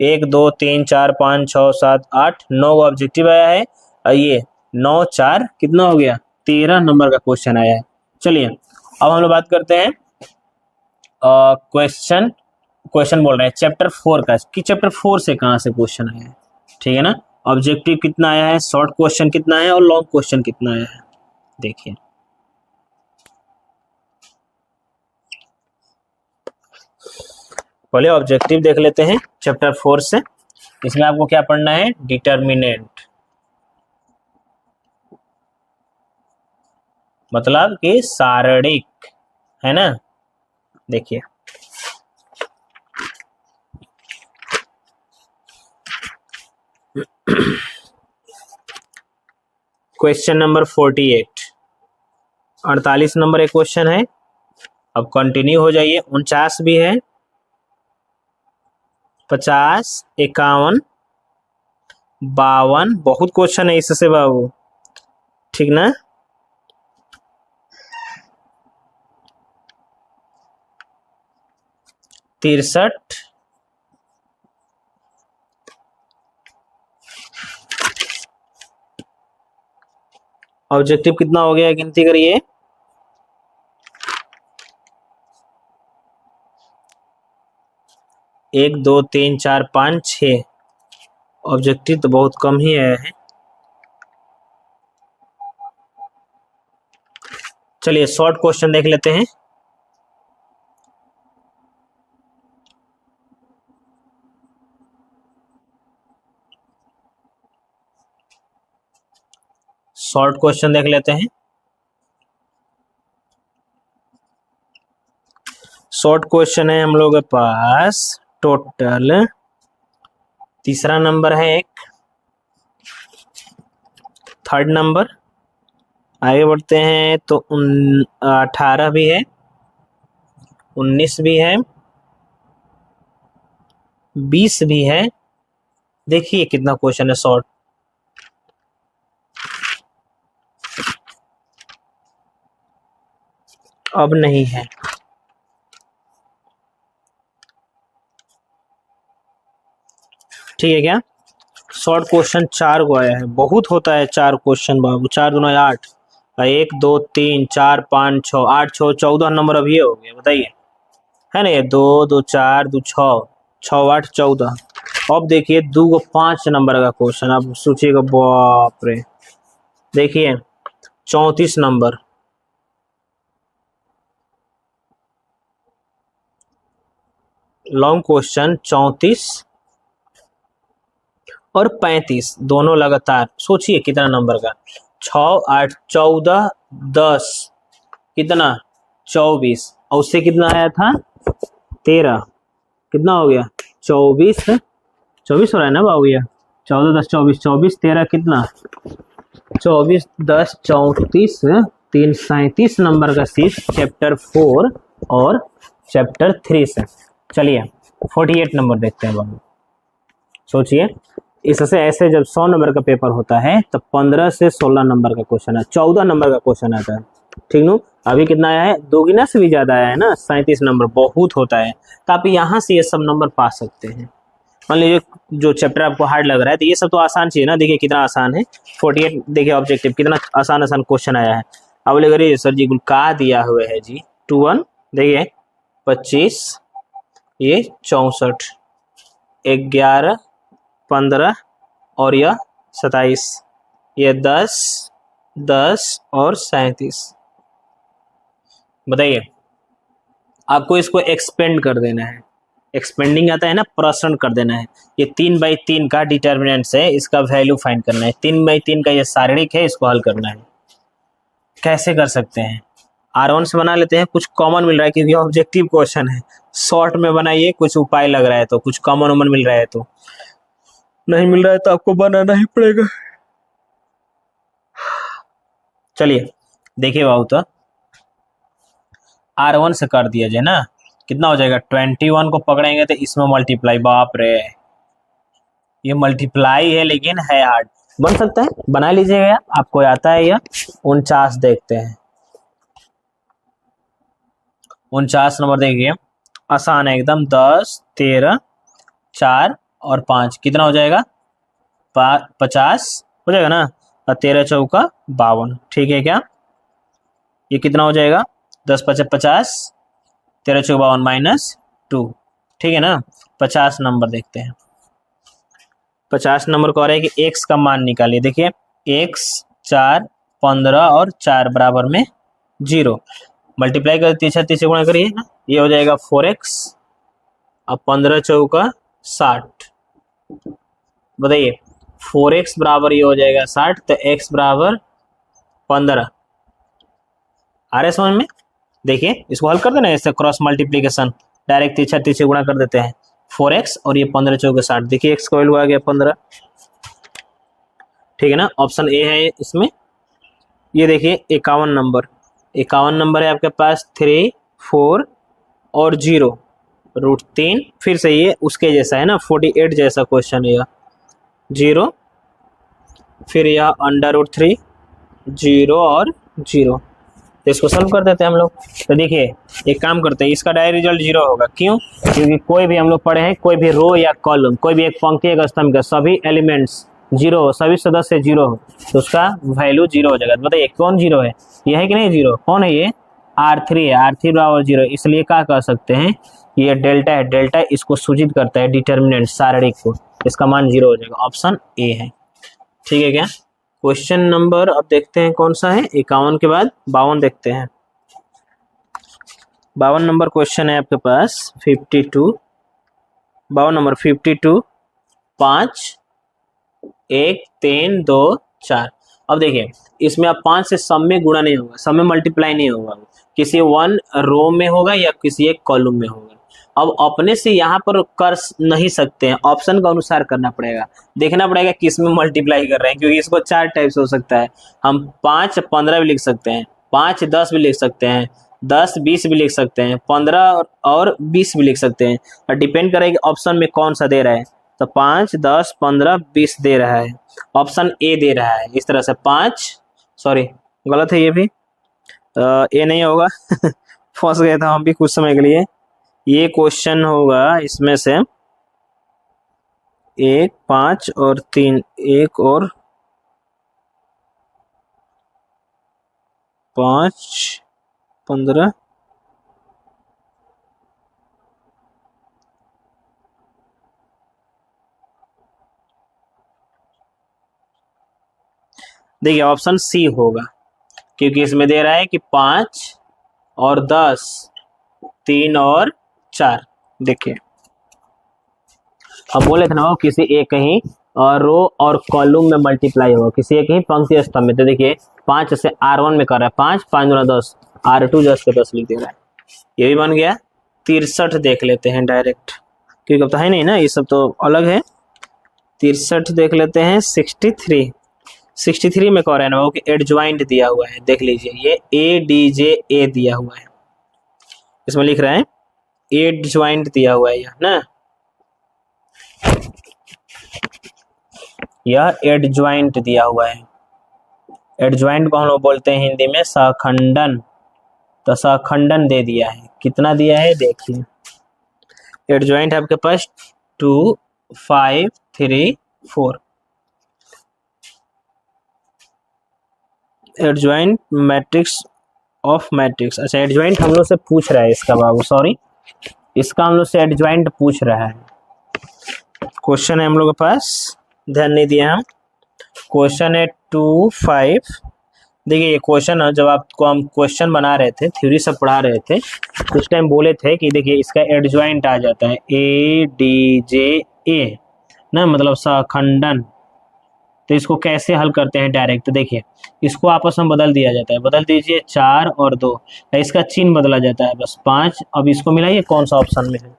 1 2 3 4 5 6 7 8 9 ऑब्जेक्टिव आया है, और ये 9 4 कितना हो गया, 13 नंबर का क्वेश्चन आया है। चलिए अब हम लोग बात करते हैं क्वेश्चन बोल रहे हैं चैप्टर 4 का, कि चैप्टर 4 से कहाँ से क्वेश्चन आया है, ठीक है ना। ऑब्जेक्टिव कितना आया है, शॉर्ट क्वेश्चन कितना है और लॉन्ग क्वेश्चन कितना आया है, देखिए पहले ऑब्जेक्टिव देख लेते हैं चैप्टर 4 से। इसमें आपको क्या पढ़ना है, डिटर्मिनेंट, मतलब कि सारणिक, है ना। देखिए क्वेश्चन नंबर 48, 48 नंबर एक क्वेश्चन है। अब कंटिन्यू हो जाइए, 49 भी है, 50 51 52, बहुत क्वेश्चन है इससे बाबू, ठीक ना। तिरसठ, ऑब्जेक्टिव कितना हो गया गिनती करिए, 1 2 3 4 5 6, ऑब्जेक्टिव तो बहुत कम ही आया है। चलिए शॉर्ट क्वेश्चन देख लेते हैं। शॉर्ट क्वेश्चन देख लेते हैं। शॉर्ट क्वेश्चन है हम लोग के पास टोटल, तीसरा नंबर है एक, थर्ड नंबर, आगे बढ़ते हैं तो 18 भी है, 19 भी है, 20 भी है। देखिए कितना क्वेश्चन है शॉर्ट। अब नहीं है। ठीक है क्या? शॉर्ट क्वेश्चन 4 को आया है। बहुत होता है 4 क्वेश्चन बाबू। 4 दूना 8, 1 2 3 4 5 6 8 6 14 नंबर अभी हो गया। बताइए, है ना? ये 2 2 4 2 6 6 8 14। अब देखिए 2 को 5 नंबर का क्वेश्चन। अब सोचिएगा, बाप रे। देखिए 34 नंबर, लॉन्ग क्वेश्चन 34 और 35 दोनों लगातार। सोचिए कितना नंबर का। 6 8 14 10, कितना 24, और उससे कितना आया था 13, कितना हो गया 24। 24 हो रहा है ना बाबू? ये 14 10 24, 24 13 कितना 24 10 34 3 37 नंबर का सीट चैप्टर 4 और चैप्टर 3 से। चलिए 48 नंबर देखते हैं बाबू। सोचिए, इससे ऐसे जब 100 नंबर का पेपर होता है तब 15 से 16 नंबर का क्वेश्चन है, 14 नंबर का क्वेश्चन आता है। ठीक नो? अभी कितना आया है? दोगुना से भी ज्यादा आया है ना, 37 नंबर। बहुत होता है, तो आप यहाँ से ये सब नंबर पा सकते हैं। मान लीजिए जो चैप्टर आपको हार्ड लग रहा है, तो ये सब तो आसान चीज है ना। देखिए कितना आसान है। 48 देखिए ऑब्जेक्टिव, कितना आसान आसान क्वेश्चन आया है। अब बोले अरे सर जी का दिया हुआ है जी 21, देखिए 25, ये 64, 11 15 और यह 27, ये 10 10 और 37। बताइए, आपको इसको एक्सपेंड कर देना है। एक्सपेंडिंग आता है ना, प्रश्न कर देना है। ये 3/3 का डिटर्मिनेंट्स है, इसका वैल्यू फाइंड करना है। 3/3 का ये सारणिक है, इसको हल करना है। कैसे कर सकते हैं? R1 से बना लेते हैं। कुछ कॉमन मिल रहा है क्योंकि ऑब्जेक्टिव क्वेश्चन है। शॉर्ट में बनाइए, कुछ उपाय लग रहा है तो, कुछ कॉमन उमन मिल रहा है तो। नहीं मिल रहा है तो आपको बनाना ही पड़ेगा। चलिए देखिए बाबू, तो R1 से कर दिया जाए ना, कितना हो जाएगा 21 को पकड़ेंगे तो इसमें मल्टीप्लाई। बाप रे, ये मल्टीप्लाई है लेकिन है हार्ड। बन सकता है, बना लीजिएगा, आपको आता है यह। 49 देखते हैं। 49 नंबर देखिए, आसान है एकदम। 10 13 4 और 5 कितना हो जाएगा 50 हो जाएगा ना, और 13 चौका 52। ठीक है क्या? ये कितना हो जाएगा 10 5 50, 13 चौका 52 -2। ठीक है ना? 50 नंबर देखते हैं। 50 नंबर को आ रहा है कि x का मान निकालिए। देखिए x 4 15 और 4 बराबर में 0। मल्टीप्लाई कर तीसरे गुणा करिए ना, ये हो जाएगा 4x और 15 चौका 60। बताइए 4x बराबर ये हो जाएगा 60, तो x बराबर 15। आ रहे समझ में? देखिए इसको हल कर देना, इससे क्रॉस मल्टीप्लीकेशन डायरेक्ट तीसरे गुणा कर देते हैं। 4x और ये 15 चौके 60। देखिए x का वैल्यू आ गया 15। ठीक है ना? ऑप्शन ए है इसमें। ये देखिए 51 नंबर, 51 नंबर है आपके पास। 3 4 और 0 √3, फिर से ये उसके जैसा है ना, 48 जैसा क्वेश्चन है। 0 फिर यह √3 0 और 0, तो इसको सॉल्व कर देते हैं हम लोग। तो देखिए एक काम करते हैं, इसका डायरेक्ट रिजल्ट 0 होगा। क्यों? क्योंकि कोई भी हम लोग पढ़े हैं, कोई भी रो या कॉलम, कोई भी एक पंक्ति एक स्तंभ का सभी एलिमेंट्स 0 हो, सभी सदस्य 0 हो, तो उसका वैल्यू 0 हो जाएगा। बताइए कौन 0 है? ये है कि नहीं 0? कौन है ये? R3 है। R3 बराबर 0, इसलिए क्या कह सकते हैं, ये डेल्टा है। डेल्टा इसको सूचित करता है डिटर्मिनेंट सारणिक को, इसका मान 0 हो जाएगा। ऑप्शन ए है। ठीक है क्या? क्वेश्चन नंबर अब देखते हैं कौन सा है। 51 के बाद 52 देखते हैं। 52 नंबर क्वेश्चन है आपके पास 52। 52 नंबर 52 5 1 3 2 4। अब देखिए इसमें अब 5 से सम में गुणा नहीं होगा, सम में मल्टीप्लाई नहीं होगा, किसी वन रो में होगा या किसी एक कॉलम में होगा। अब अपने से यहाँ पर कर नहीं सकते हैं, ऑप्शन का अनुसार करना पड़ेगा। देखना पड़ेगा किस में मल्टीप्लाई कर रहे हैं, क्योंकि इसको 4 टाइप से हो सकता है। हम 5 15 भी लिख सकते हैं, 5 10 भी लिख सकते हैं, 10 20 भी लिख सकते हैं, 15 और 20 भी लिख सकते हैं, और डिपेंड करेगा ऑप्शन में कौन सा दे रहा है। तो 5 10 15 20 दे रहा है, ऑप्शन ए दे रहा है। इस तरह से 5, सॉरी गलत है ये भी, ए नहीं होगा फंस गए थे हम भी कुछ समय के लिए। ये क्वेश्चन होगा इसमें से 1 5 और 3, 1 और 5 15, देखिए ऑप्शन सी होगा, क्योंकि इसमें दे रहा है कि 5 और 10, 3 और 4। देखिए हम बोले थे ना वो किसी एक ही रो और कॉलम में मल्टीप्लाई होगा, किसी एक ही पंक्ति स्तंभ में। तो देखिए 5 से R1 में कर रहा है, 5 5 गुना 10, R2 10 के 10 लिख दे रहा है, ये भी बन गया। 63 देख लेते हैं डायरेक्ट, क्योंकि अब तो है नहीं ना, ये सब तो अलग है। 63 देख लेते हैं। 63 में कह रहे हैं ना वो कि एडजॉइंट दिया हुआ है, देख लीजिए ये ADJA दिया हुआ है, इसमें लिख रहा है एडजॉइंट दिया हुआ है यह ना, यह एडजॉइंट दिया हुआ है। एडजॉइंट को हम लोग बोलते हैं हिंदी में सहखंडन, तो सहखंडन दे दिया है। कितना दिया है देखिए, एडजॉइंट आपके पास 2 5 3 4, एडजॉइंट मैट्रिक्स ऑफ मैट्रिक्स। अच्छा एडजॉइंट हम लोग से पूछ रहा है इसका बाबू, सॉरी इसका हम लोग से एडजॉइंट पूछ रहा है। क्वेश्चन है हम लोग के पास, ध्यान नहीं दिया हम, क्वेश्चन है 2 5। देखिए ये क्वेश्चन जब आपको हम क्वेश्चन बना रहे थे, थ्योरी सब पढ़ा रहे थे, उस टाइम बोले थे कि देखिए इसका एडजॉइंट आ जाता है ADJA ना, मतलब सहखंडन। तो इसको कैसे हल करते हैं डायरेक्ट, तो देखिए इसको आपस में बदल दिया जाता है, बदल दीजिए 4 और 2, इसका चिन्ह बदला जाता है बस 5। अब इसको मिलाइए कौन सा ऑप्शन में है,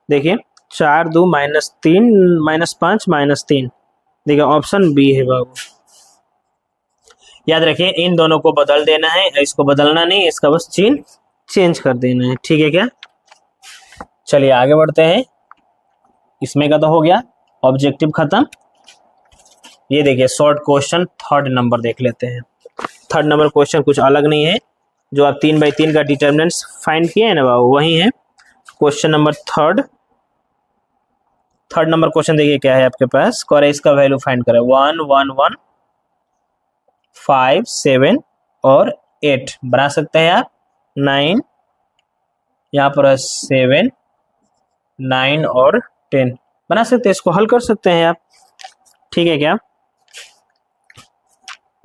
देखिए 4 2 -3 -5 -3, देखिए ऑप्शन बी है बाबू। याद रखिए इन दोनों को बदल देना है, इसको बदलना नहीं, इसका बस चिन्ह चेंज कर देना है, ठीक है क्या। चलिए आगे बढ़ते हैं, इसमें का तो हो गया, ऑब्जेक्टिव खत्म। ये देखिए शॉर्ट क्वेश्चन 3rd नंबर देख लेते हैं। 3rd नंबर क्वेश्चन कुछ अलग नहीं है, जो आप 3 बाई 3 का डिटर्मिनेंट्स फाइंड किए हैं ना बाबू, वही है question number 3rd number question. देखिए क्या है आपके पास, और इसका वैल्यू फाइंड करें 1 1 1 5 7 और 8, बना सकते हैं आप 9, यहाँ पर 7 9 और 10 बना सकते हैं, इसको हल कर सकते हैं आप, ठीक है क्या।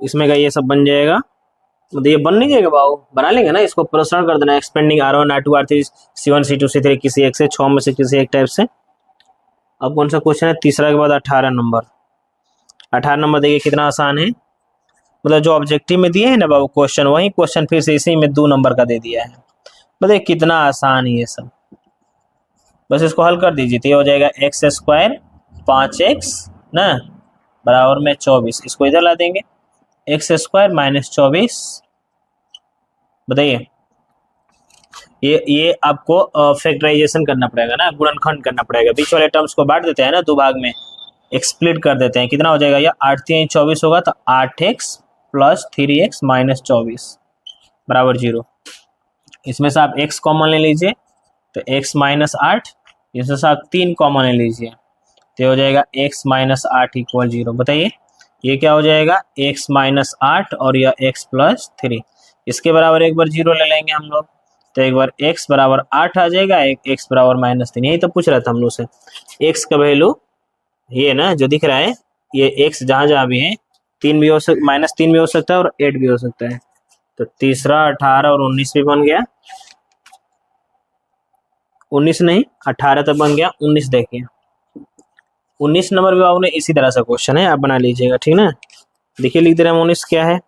इसमें का ये सब बन जाएगा, मतलब ये बन नहीं जाएगा बाबू, बना लेंगे ना, इसको प्रश्न कर देना, expanding R1 R2 R3 C1 C2 C3 किसी एक से, 6 में से किसी एक टाइप से। अब कौन सा क्वेश्चन है, तीसरा के बाद 18 नंबर। 18 नंबर देखिए कितना आसान है, मतलब जो ऑब्जेक्टिव में दिए है ना बाबू क्वेश्चन, वही क्वेश्चन फिर से इसी में 2 नंबर का दे दिया है, मतलब कितना आसान है ये सब। बस इसको हल कर दीजिए तो ये हो जाएगा x² 5x ना बराबर में 24, इसको इधर ला देंगे, x² -24, बताइए ये आपको फैक्टराइजेशन करना पड़ेगा ना, गुणनखंड करना पड़ेगा, बीच वाले टर्म्स को बांट देते हैं ना 2 भाग में, एक्सप्लिट कर देते हैं। कितना हो जाएगा, ये 8 3 24 होगा, तो 8x + 3x - 24 बराबर 0। इसमें से आप x कॉमन ले लीजिए, तो x - 8, इसमें से आप 3 कॉमन ले लीजिए, तो हो जाएगा x - 8 = 0। बताइए ये क्या हो जाएगा, x - 8 और यह x + 3, इसके बराबर एक बार 0 ले लेंगे हम लोग, तो एक बार x बराबर 8 आ जाएगा, एक x बराबर -3, यही तो पूछ रहा था हम लोग से। x का वैल्यू ये ना जो दिख रहा है, ये x जहां जहां भी है 3 भी हो सकता, -3 भी हो सकता है और 8 भी हो सकता है, तो तीसरा 18 और 19 भी बन गया, 19 नहीं 18 तक बन गया, 19 देखिए 19 नंबर भी आपने इसी तरह से क्वेश्चन है, आप बना लीजिएगा, ठीक ना। देखिए लिख दे रहे हैं 19 क्या है,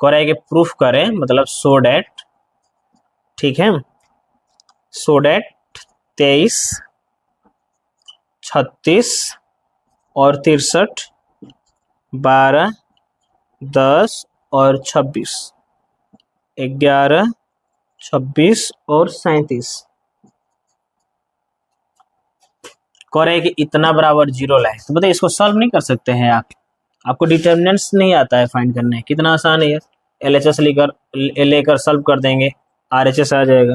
कह रहा है कि प्रूफ करें, मतलब सो डैट, ठीक है, सो डैट 23 36 और 63 12 10 और 26, 11, 26 और 37। कह रहे हैं कि इतना बराबर 0 लाए, तो बताइए इसको सॉल्व नहीं कर सकते हैं आप? आपको डिटर्मिनेंट्स नहीं आता है फाइंड करने, कितना आसान है। LHS लेकर सॉल्व कर देंगे, RHS आ जाएगा।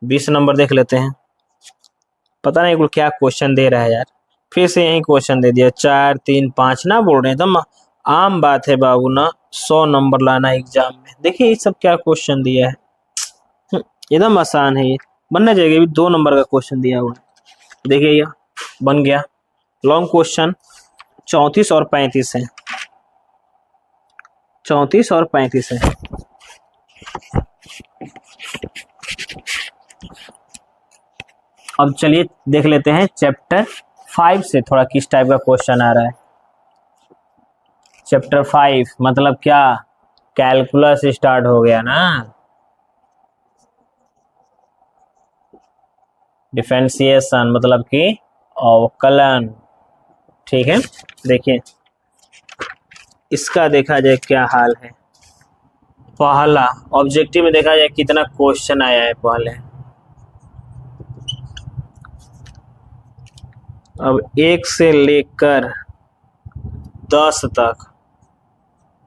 20 नंबर देख लेते हैं। पता नहीं क्या क्वेश्चन दे रहा है यार, फिर से यही क्वेश्चन दे दिया। 4, 3, 5 ना बोल रहे हैं, एकदम आम बात है बाबू ना 100 नंबर लाना एग्जाम में। देखिए ये सब क्या क्वेश्चन दिया है, एकदम आसान है, ये बनना चाहिए। अभी 2 नंबर का क्वेश्चन दिया हुआ है, देखिए ये बन गया लॉन्ग क्वेश्चन। 34 और 35 है, 34 और 35 है। अब चलिए देख लेते हैं चैप्टर 5 से थोड़ा किस टाइप का क्वेश्चन आ रहा है। चैप्टर 5 मतलब क्या, कैलकुलस स्टार्ट हो गया ना। डिफरेंशिएशन मतलब कि अवकलन, ठीक है। देखिए इसका देखा जाए क्या हाल है। पहला ऑब्जेक्टिव में देखा जाए कितना क्वेश्चन आया है पहले। अब 1 से लेकर 10 तक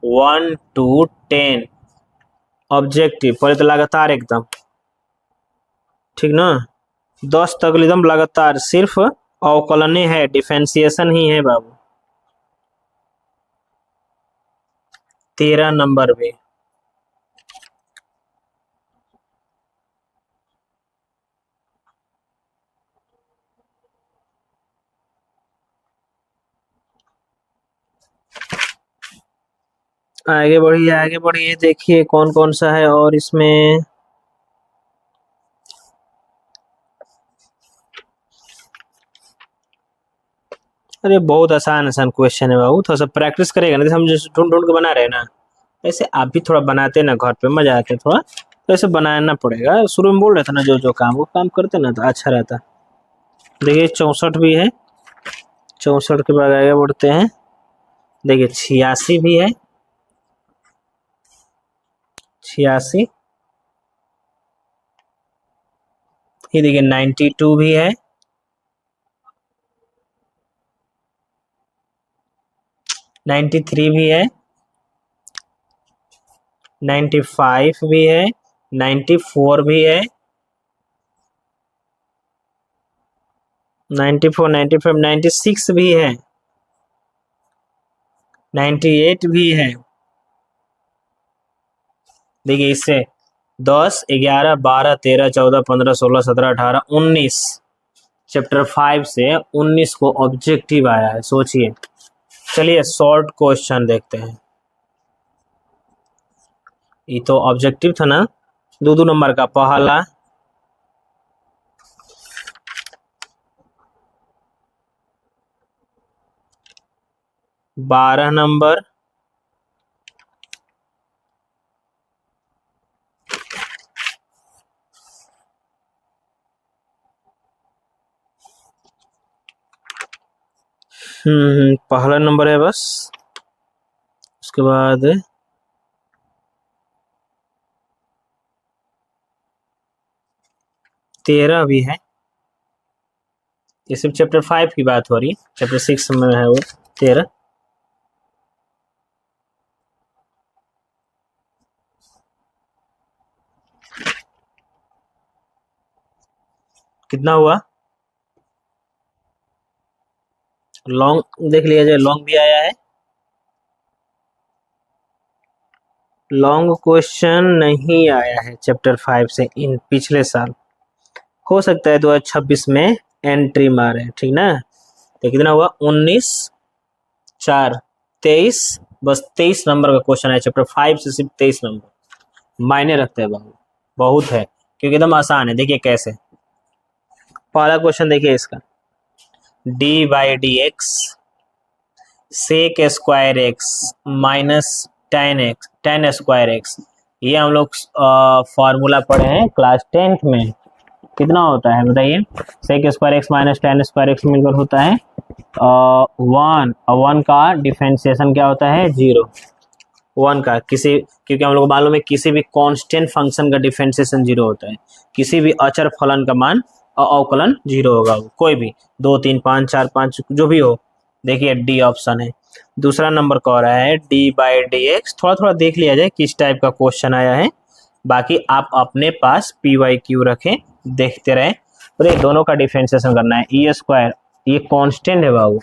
1 to 10 ऑब्जेक्टिव, पहले तो लगातार एकदम, ठीक ना। 10 तक एकदम लगातार, सिर्फ अवकलन है, डिफरेंशिएशन ही है बाबू। 13 नंबर पे आगे बढ़िए आगे बढ़िए, देखिए कौन कौन सा है और इसमें। अरे बहुत आसान आसान क्वेश्चन है बाबू, थोड़ा सा प्रैक्टिस करेगा ना, जैसे हम जैसे ढूंढ ढूंढ के बना रहे हैं ना, ऐसे आप भी थोड़ा बनाते ना घर पे, मजा आते थोड़ा, तो ऐसे बनाना पड़ेगा। शुरू में बोल रहे थे ना, जो काम वो काम करते ना तो अच्छा रहता। देखिए 64 भी है, 64 के बाद आगे बढ़ते हैं। देखिए 86 भी है, 86। ये देखिए 92 भी है, 93 भी है, 95 भी है, 94 भी है, 94, 95, 96 भी है, 98 भी है। देखिए इससे 10, 11, 12, 13, 14, 15, 16, 17, 18, 19, चैप्टर 5 से 19 को ऑब्जेक्टिव आया है, सोचिए। चलिए शॉर्ट क्वेश्चन देखते हैं। ये तो ऑब्जेक्टिव था ना, 2 नंबर का। पहला 12 नंबर, पहला नंबर है बस। उसके बाद 13 भी है, ये सिर्फ चैप्टर 5 की बात हो रही है, चैप्टर 6 में है वो 13। कितना हुआ, लॉन्ग देख लिया जाए, लॉन्ग भी आया है। लॉन्ग क्वेश्चन नहीं आया है चैप्टर 5 से इन पिछले साल, हो सकता है 2026 में एंट्री मारे, ठीक ना। तो कितना हुआ, 19, 4, 23, बस 23 नंबर का क्वेश्चन है चैप्टर 5 से, सिर्फ 23 नंबर मायने रखते हैं बाबू, बहुत है, क्योंकि एकदम आसान है। देखिए कैसे, पहला क्वेश्चन देखिए इसका, d/dx sec square x minus tan square x, ये हम लोग फॉर्मूला पढ़े हैं क्लास 10th में। कितना होता है बताइए, sec square x minus tan square x मिलकर होता है 1, और 1 का डिफरेंशिएशन क्या होता है 0। वन का, किसी, क्योंकि हम लोग को मालूम है किसी भी कांस्टेंट फंक्शन का डिफरेंशिएशन 0 होता है, किसी भी अचर फलन का मान अवकलन 0 होगा, कोई भी 2 3 5 4 5 जो भी हो। देखिए डी ऑप्शन है। दूसरा नंबर का हो रहा है d/dx। थोड़ा थोड़ा देख लिया जाए किस टाइप का क्वेश्चन आया है, बाकी आप अपने पास py/q रखें, देखते रहे। तो ये दोनों का डिफरेंशिएशन करना है। e², ये कांस्टेंट है बाबू,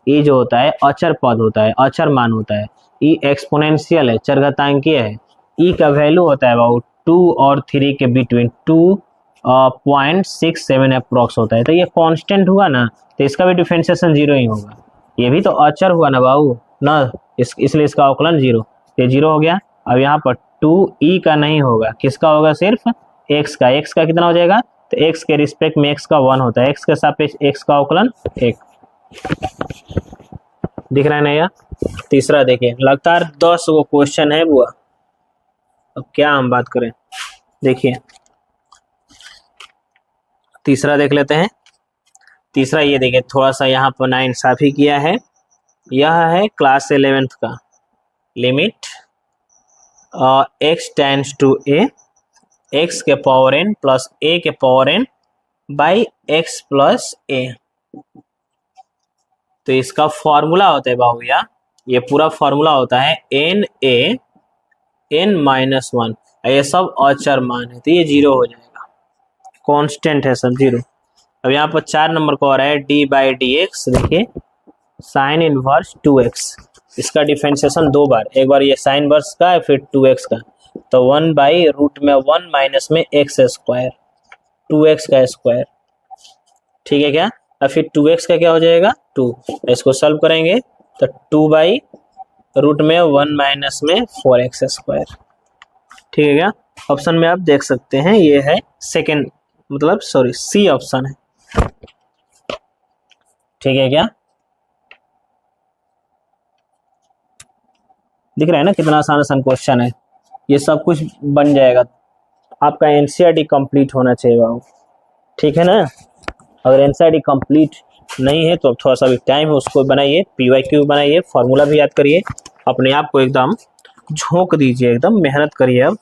e जो होता है अचर पद होता है, अचर मान होता है। e एक्सपोनेंशियल है, चरघातांकीय है। e का वैल्यू होता है बाबू 2 और 3 के बिटवीन, 2.67 अप्रोक्स होता है। तो ये कांस्टेंट हुआ ना, तो इसका भी डिफरेंशिएशन 0 ही होगा। ये भी तो अचर हुआ ना बाबू ना, इसलिए इसका अवकलन 0, ये 0 हो गया। अब यहाँ पर 2e का नहीं होगा, किसका होगा, सिर्फ x का। x का कितना हो जाएगा, तो x के रिस्पेक्ट में x का 1 होता है, x के सापेक्ष x का अवकलन 1। दिख रहा है ना यार। तीसरा देखिए, लगातार 10 वो क्वेश्चन है बुआ, अब क्या हम बात करें। देखिए तीसरा देख लेते हैं। तीसरा ये देखिए, थोड़ा सा यहाँ पर नाइंसाफी किया है। यह है क्लास 11th का, limit x tends to a, x के पावर n प्लस a के power n by x plus a। तो इसका फॉर्मूला होता है बाबू, या ये पूरा फॉर्मूला होता है n(a) n-1। ये सब अचर मान है, तो ये 0 हो जाएगा, कांस्टेंट है सब 0। अब यहाँ पर 4 नंबर को आ रहा है d/dx। देखिए साइन इनवर्स 2x, इसका डिफरेंशिएशन 2 बार, एक बार ये साइन इनवर्स का फिर 2x का, तो 1/रूट में 1 माइनस में x², 2x का स्क्वायर, ठीक है क्या। और फिर 2x का क्या हो जाएगा 2, इसको सॉल्व करेंगे तो 2/रूट में 1 माइनस में 4x², ठीक है क्या। ऑप्शन में आप देख सकते हैं ये है सेकंड, मतलब सॉरी सी ऑप्शन है, ठीक है क्या। दिख रहा है ना कितना आसान आसान क्वेश्चन है। ये सब कुछ बन जाएगा, आपका एनसीईआरटी कंप्लीट होना चाहिए बाबू, ठीक है ना। अगर एनसीईआरटी कंप्लीट नहीं है तो अब थोड़ा सा भी टाइम है, उसको बनाइए, py/q बनाइए, फॉर्मूला भी याद करिए, अपने आप को एकदम झोंक दीजिए, एकदम मेहनत करिए। अब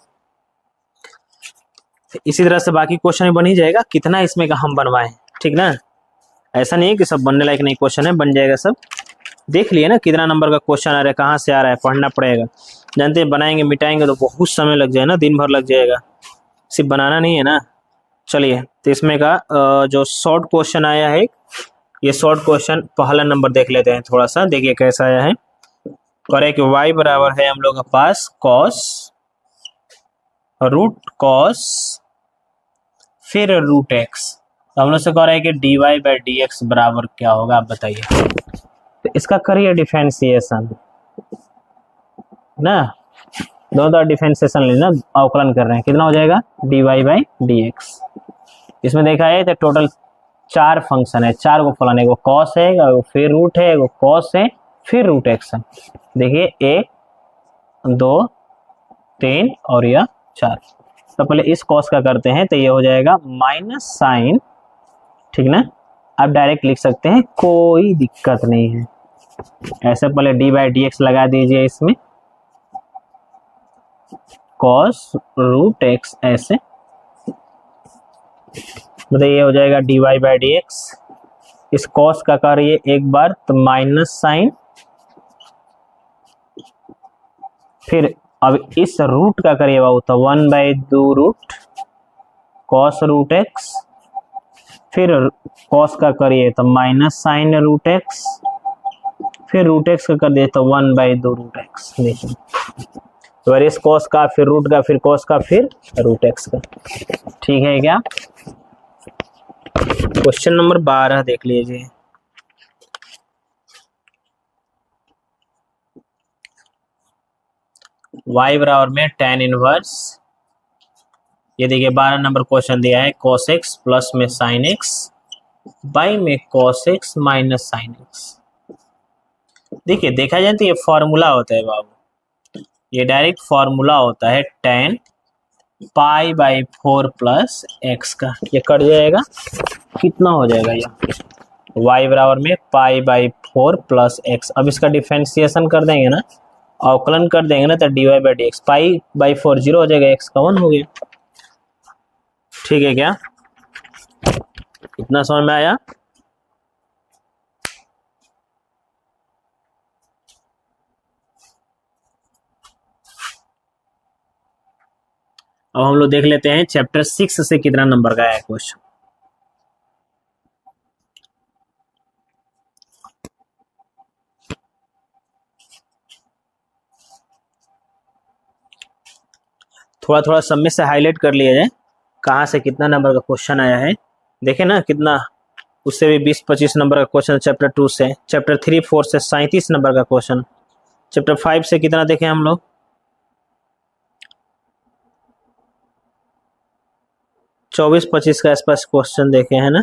इसी तरह से बाकी क्वेश्चन बन ही जाएगा, कितना इसमें का हम बनवाएं, ठीक ना। ऐसा नहीं है कि सब बनने लायक नहीं क्वेश्चन है, बन जाएगा सब। देख लिए ना कितना नंबर का क्वेश्चन आ रहा है, कहाँ से आ रहा है, पढ़ना पड़ेगा। जानते हैं बनाएंगे मिटाएंगे तो बहुत समय लग जाए ना, दिन भर लग जाएगा, सिर्फ बनाना नहीं है ना। चलिए तो इसमें का जो शॉर्ट क्वेश्चन आया है, ये शॉर्ट क्वेश्चन पहला नंबर देख लेते हैं थोड़ा सा। देखिए कैसा आया है, करे कि y बराबर है हम लोग के पास cos रूट cos फिर रूट x। तो हम लोग से कह रहा है कि dy/dx बराबर क्या होगा, आप बताइए। तो इसका करिए डिफरेंशिएशन ना, दोनों डिफरेंशिएशन लेना, अवकलन कर रहे हैं, कितना हो जाएगा dy/dx। इसमें देखा है तो टोटल 4 फंक्शन है, 4 को फलन है, वो कॉस है, वो फिर रूट है, वो कॉस है, फिर रूट एक्स है। देखिए 1 2 3 और यह 4। तो पहले इस कॉस का करते हैं, तो ये हो जाएगा माइनस साइन, ठीक ना। आप डायरेक्ट लिख सकते हैं, कोई दिक्कत नहीं है। ऐसे पहले dy/dx लगा दीजिए इसमें, कॉस रूट एक्स, ऐसे मतलब ये हो जाएगा dy/dx। इस कॉस का करिए एक बार तो माइनस साइन, फिर अब इस रूट का करिए बाबू तो 1/2 रूट कॉस रूट एक्स, फिर कॉस का करिए तो माइनस साइन रूट एक्स, फिर रूट एक्स का कर दिए तो 1/2 रूट एक्स। देखिए तो इस कॉस का फिर रूट का फिर कॉस का फिर रूट एक्स का, ठीक है क्या। क्वेश्चन नंबर 12 देख लीजिए। y बराबर में tan इनवर्स, ये देखिए 12 नंबर क्वेश्चन दिया है, cos x प्लस में sin x बाई में cos x minus sin x। देखिए देखा जाए तो ये फॉर्मूला होता है बाबू, ये डायरेक्ट फॉर्मूला होता है tan π/4 प्लस x का। ये कट जाएगा, कितना हो जाएगा ये y बराबर में π/4 प्लस x। अब इसका डिफरेंशिएशन कर देंगे ना, अवकलन कर देंगे ना तो dy/dx, पाई/4 0 हो जाएगा, x का 1 हो गया। ठीक है क्या, इतना समझ में आया? अब हम लोग देख लेते हैं चैप्टर 6 से कितना नंबर का है क्वेश्चन। थोड़ा थोड़ा सब में से हाईलाइट कर लिया जाए कहाँ से कितना नंबर का क्वेश्चन आया है। देखे ना कितना, उससे भी 20-25 नंबर का क्वेश्चन चैप्टर 2 से, चैप्टर 3-4 से 37 नंबर का क्वेश्चन, चैप्टर 5 से कितना देखे हम लोग, 24-25 का आसपास क्वेश्चन देखे हैं ना।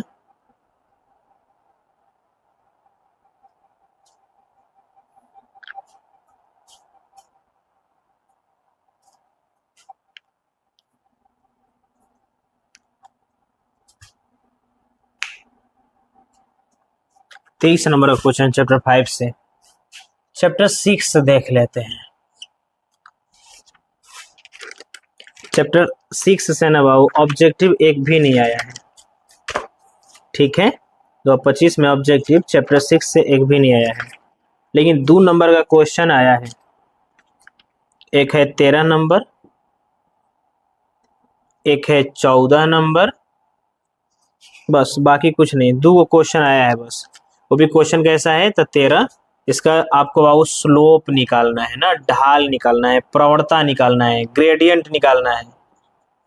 तेईस नंबर का क्वेश्चन चैप्टर 5 से। चैप्टर 6 देख लेते हैं। चैप्टर 6 से ना बाबू ऑब्जेक्टिव एक भी नहीं आया है, ठीक है। 2025 में ऑब्जेक्टिव चैप्टर 6 से एक भी नहीं आया है, लेकिन 2 नंबर का क्वेश्चन आया है। एक है 13 नंबर, एक है 14 नंबर, बस बाकी कुछ नहीं। 2 क्वेश्चन आया है बस, वो भी क्वेश्चन कैसा है तो 13, इसका आपको बाबू स्लोप निकालना है ना, ढाल निकालना है, प्रवणता निकालना है, ग्रेडियंट निकालना है,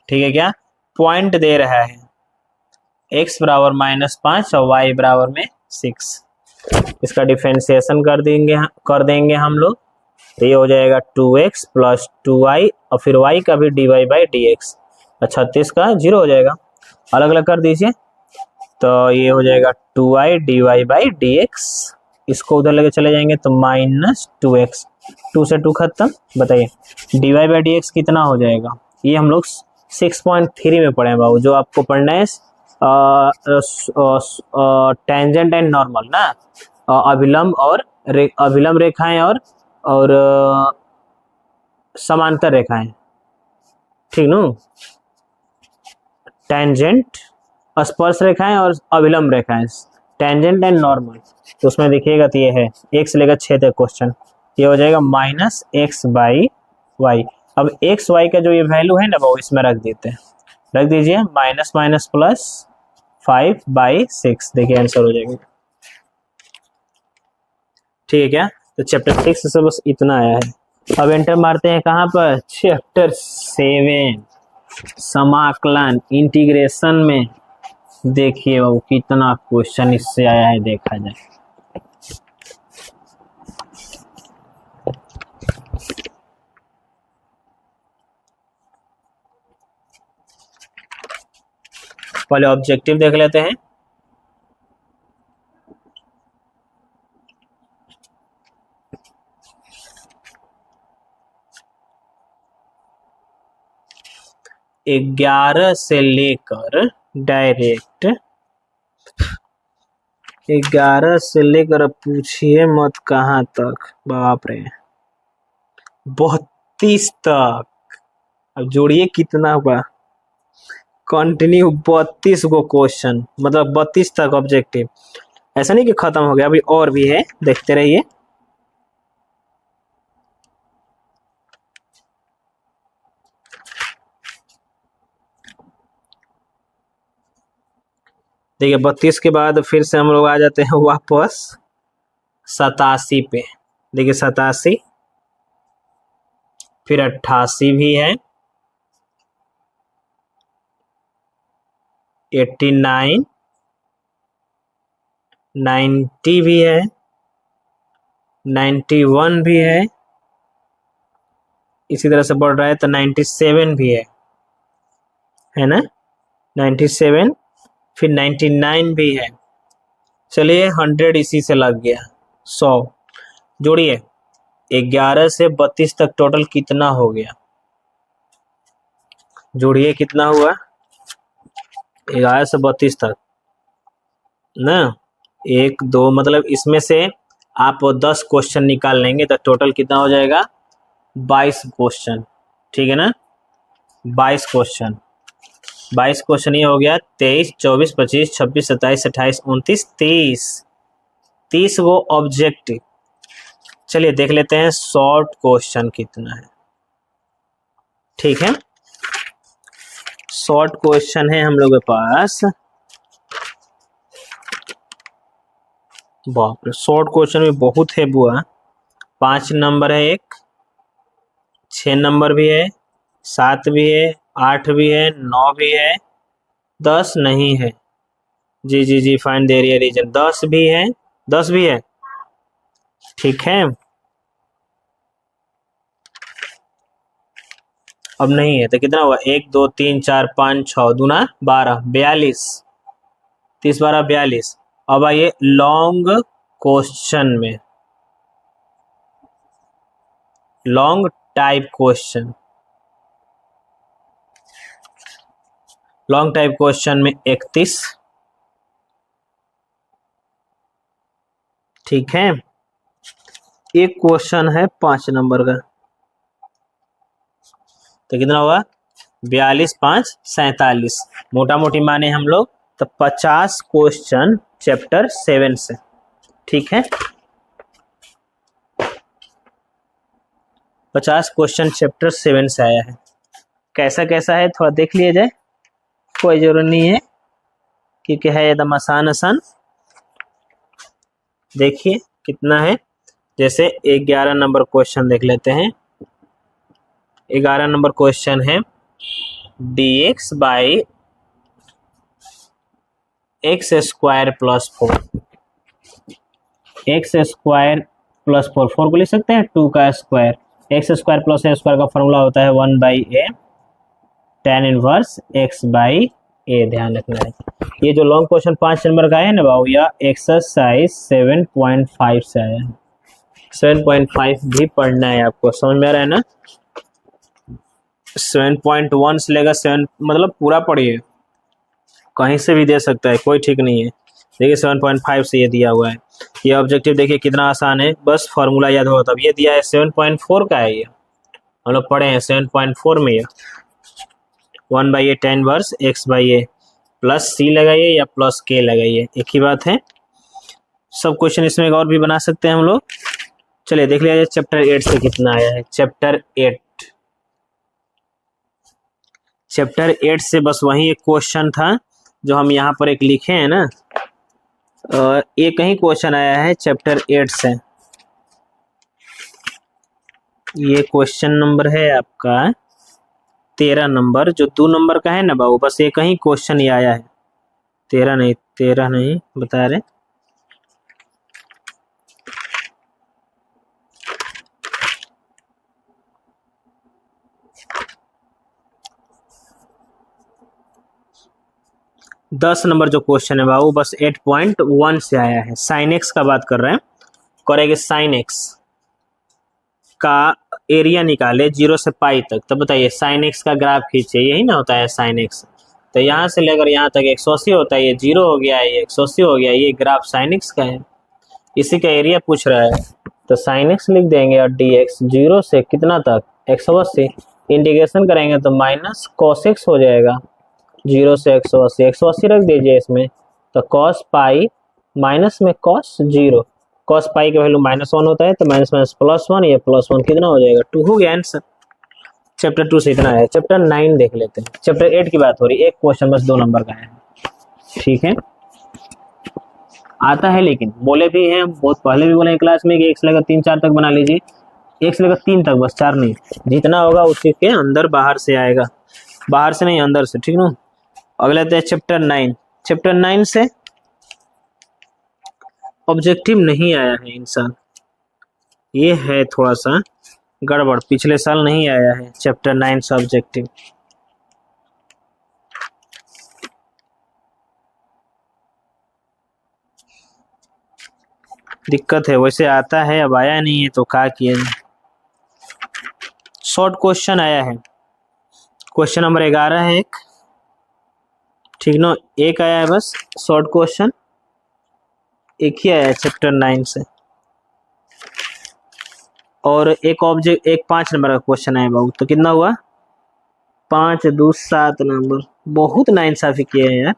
ठीक है क्या। पॉइंट दे रहा है x बराबर -5 और y बराबर में 6, इसका डिफरेंशिएशन कर देंगे हम लोग, तो ये हो जाएगा 2x + 2y और फिर y का भी dy/dx, 36 का 0 हो जाएगा, अलग अलग कर दीजिए, तो ये हो जाएगा 2y dy/dx, इसको उधर लेके चले जाएंगे तो -2x, 2 से 2 खत्म। बताइए dy/dx कितना हो जाएगा, ये हम लोग 6.3 में पढ़े हैं बाबू, जो आपको पढ़ना है टेंजेंट एंड नॉर्मल ना, अभिलंब और अभिलंब रेखाएं और समांतर रेखाएं, ठीक न, टेंजेंट स्पर्श रेखाएं और अभिलंब रेखाएं, टेंजेंट एंड नॉर्मल, तो उसमें देखिएगा तो ये है 1 से लेकर 6 तक क्वेश्चन, ये हो जाएगा -x/y। अब x y का जो ये वैल्यू है ना वो इसमें रख देते हैं, रख दीजिए, -5/6, देखिए आंसर हो जाएगा, ठीक है क्या। तो चैप्टर 6 से बस इतना आया है। अब एंटर मारते हैं कहाँ पर, चैप्टर 7 समाकलन इंटीग्रेशन में। देखिए वो कितना क्वेश्चन इससे आया है, देखा जाए। पहले ऑब्जेक्टिव देख लेते हैं। ग्यारह से लेकर डायरेक्ट 11 से लेकर, पूछिए मत कहाँ तक, बाप रे 32 तक। अब जोड़िए कितना हुआ, कंटिन्यू 32 गो क्वेश्चन, मतलब 32 तक ऑब्जेक्टिव, ऐसा नहीं कि खत्म हो गया, अभी और भी है, देखते रहिए। देखिए 32 के बाद फिर से हम लोग आ जाते हैं वापस 87 पे। देखिए 87, फिर 88 भी है, 89, 90 भी है, 91 भी है, इसी तरह से बढ़ रहा है तो 97 भी है ना, 97, फिर 99 भी है। चलिए 100 इसी से लग गया, 100 जोड़िए, 11 से 32 तक टोटल कितना हो गया, जोड़िए कितना हुआ, 11 से 32 तक ना, 1 2, मतलब इसमें से आप 10 क्वेश्चन निकाल लेंगे तो टोटल कितना हो जाएगा, 22 क्वेश्चन, ठीक है ना, 22 क्वेश्चन। 22 क्वेश्चन ये हो गया 23, 24, 25, 26, 27, 28, 29, 30 वो ऑब्जेक्टिव। चलिए देख लेते हैं शॉर्ट क्वेश्चन कितना है। ठीक है, शॉर्ट क्वेश्चन है हम लोग के पास, बाप रे शॉर्ट क्वेश्चन में बहुत है बुआ। 5 नंबर है, एक 6 नंबर भी है, 7 भी है, 8 भी है, 9 भी है, 10 नहीं है। जी जी जी, फाइंड द एरिया रीजन। 10 भी है, 10 भी है, ठीक है। अब नहीं है तो कितना हुआ, 1 2 3 4 5 6 दूना 12, 42, 30 12 42। अब आइए लॉन्ग क्वेश्चन में, long type question. Long type question में 31, ठीक है। एक क्वेश्चन है 5 नंबर का, तो कितना हुआ 42 5 47, मोटा मोटी माने हम लोग तो 50 क्वेश्चन चैप्टर 7 से, ठीक है। 50 क्वेश्चन चैप्टर 7 से आया है। कैसा कैसा है थोड़ा देख लिया जाए, कोई जरूरत नहीं है क्योंकि है एकदम आसान आसान। देखिए कितना है, जैसे 11 नंबर क्वेश्चन देख लेते हैं। 11 नंबर क्वेश्चन है dx by x square plus 4, x square plus 4, 4 को लिख सकते हैं 2 का स्क्वायर, x square plus a square का फॉर्मूला होता है 1 by a tan inverse x by a, ध्यान रखना है। ये जो लॉन्ग क्वेश्चन 5 नंबर का है ना बाबू, यह एक्सरसाइज 7.5 से आया है। 7.5 भी पढ़ना है आपको, समझ में आ रहा है ना। 7.1 से लेकर 7 मतलब पूरा पढ़िए, कहीं से भी दे सकता है, कोई ठीक नहीं है। देखिए 7.5 से ये दिया हुआ है। ये ऑब्जेक्टिव देखिए कितना आसान है, बस फॉर्मूला याद होगा तब। ये दिया है 7.4 का है, ये हम लोग पढ़े हैं 7.4 में। ये 1 by a tan inverse x by a plus C लगाइए या प्लस के लगाइए, एक ही बात है। सब क्वेश्चन इसमें और भी बना सकते हैं हम लोग। चलिए देख लिया जाए चैप्टर 8 से कितना आया है। चैप्टर 8, चैप्टर 8 से बस वही एक क्वेश्चन था जो हम यहाँ पर एक लिखे हैं ना, एक ही क्वेश्चन आया है चैप्टर 8 से। ये क्वेश्चन नंबर है आपका 13 नंबर, जो 2 नंबर का है ना बाबू, बस एक ही क्वेश्चन ही आया है। 13 नहीं बता रहे। दस नंबर जो क्वेश्चन है बाबू बस 8.1 से आया है। साइन एक्स का बात कर रहे हैं, करेंगे साइन एक्स का एरिया निकाले 0 से पाई तक। तो बताइए साइन एक्स का ग्राफ खींचे, यही ना होता है साइन एक्स। तो यहाँ से लेकर यहाँ तक 180 होता है, ये 0 हो गया, ये 180 हो गया, ये ग्राफ साइन एक्स का है, इसी का एरिया पूछ रहा है। तो साइन एक्स लिख देंगे और डी एक्स 0 से कितना तक 180, इंटीग्रेशन करेंगे तो माइनस कॉस एक्स हो जाएगा। 0 से 180, 180 रख दीजिए इसमें, तो कॉस पाई माइनस में कॉस 0, कॉस पाई का वैल्यू -1 होता है, तो माइनस माइनस +1, ये +1 कितना हो जाएगा 2 हो गया आंसर। चैप्टर 2 से इतना है। चैप्टर 9 देख लेते हैं। चैप्टर 8 की बात हो रही है, एक क्वेश्चन बस 2 नंबर का है, ठीक है। आता है लेकिन बोले भी हैं, बहुत पहले भी बोले हैं क्लास में कि 1 से लेकर 3 4 तक बना लीजिए, 1 से लेकर 3 तक बस, 4 नहीं। जितना होगा उसी के अंदर बाहर से आएगा, बाहर से नहीं अंदर से, ठीक ना। अगला है चैप्टर 9। चैप्टर 9 से ऑब्जेक्टिव नहीं आया है इन साल, ये है थोड़ा सा गड़बड़, पिछले साल नहीं आया है चैप्टर 9 से ऑब्जेक्टिव। दिक्कत है, वैसे आता है, अब आया नहीं है तो क्या किया जाए। शॉर्ट क्वेश्चन आया है, क्वेश्चन नंबर 11 है एक, ठीक ना, एक आया है बस शॉर्ट क्वेश्चन, एक ही आया है चैप्टर 9 से। और एक ऑब्जेक्ट, एक 5 नंबर का क्वेश्चन है बाबू, तो कितना हुआ 5 2 7 नंबर। बहुत नाइंसाफी किया है यार,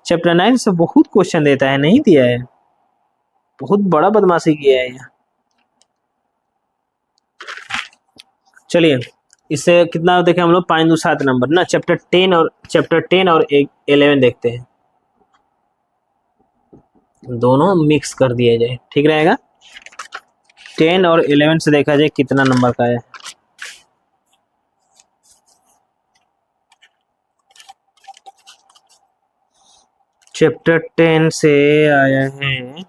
चैप्टर 9 से बहुत क्वेश्चन देता है, नहीं दिया है, बहुत बड़ा बदमाशी किया है यहाँ। चलिए इससे कितना देखें हम लोग 5 2 7 नंबर ना, चैप्टर 10 और 11 देखते हैं, दोनों मिक्स कर दिया जाए, ठीक रहेगा। 10 और 11 से देखा जाए कितना नंबर का है। चैप्टर 10 से आया है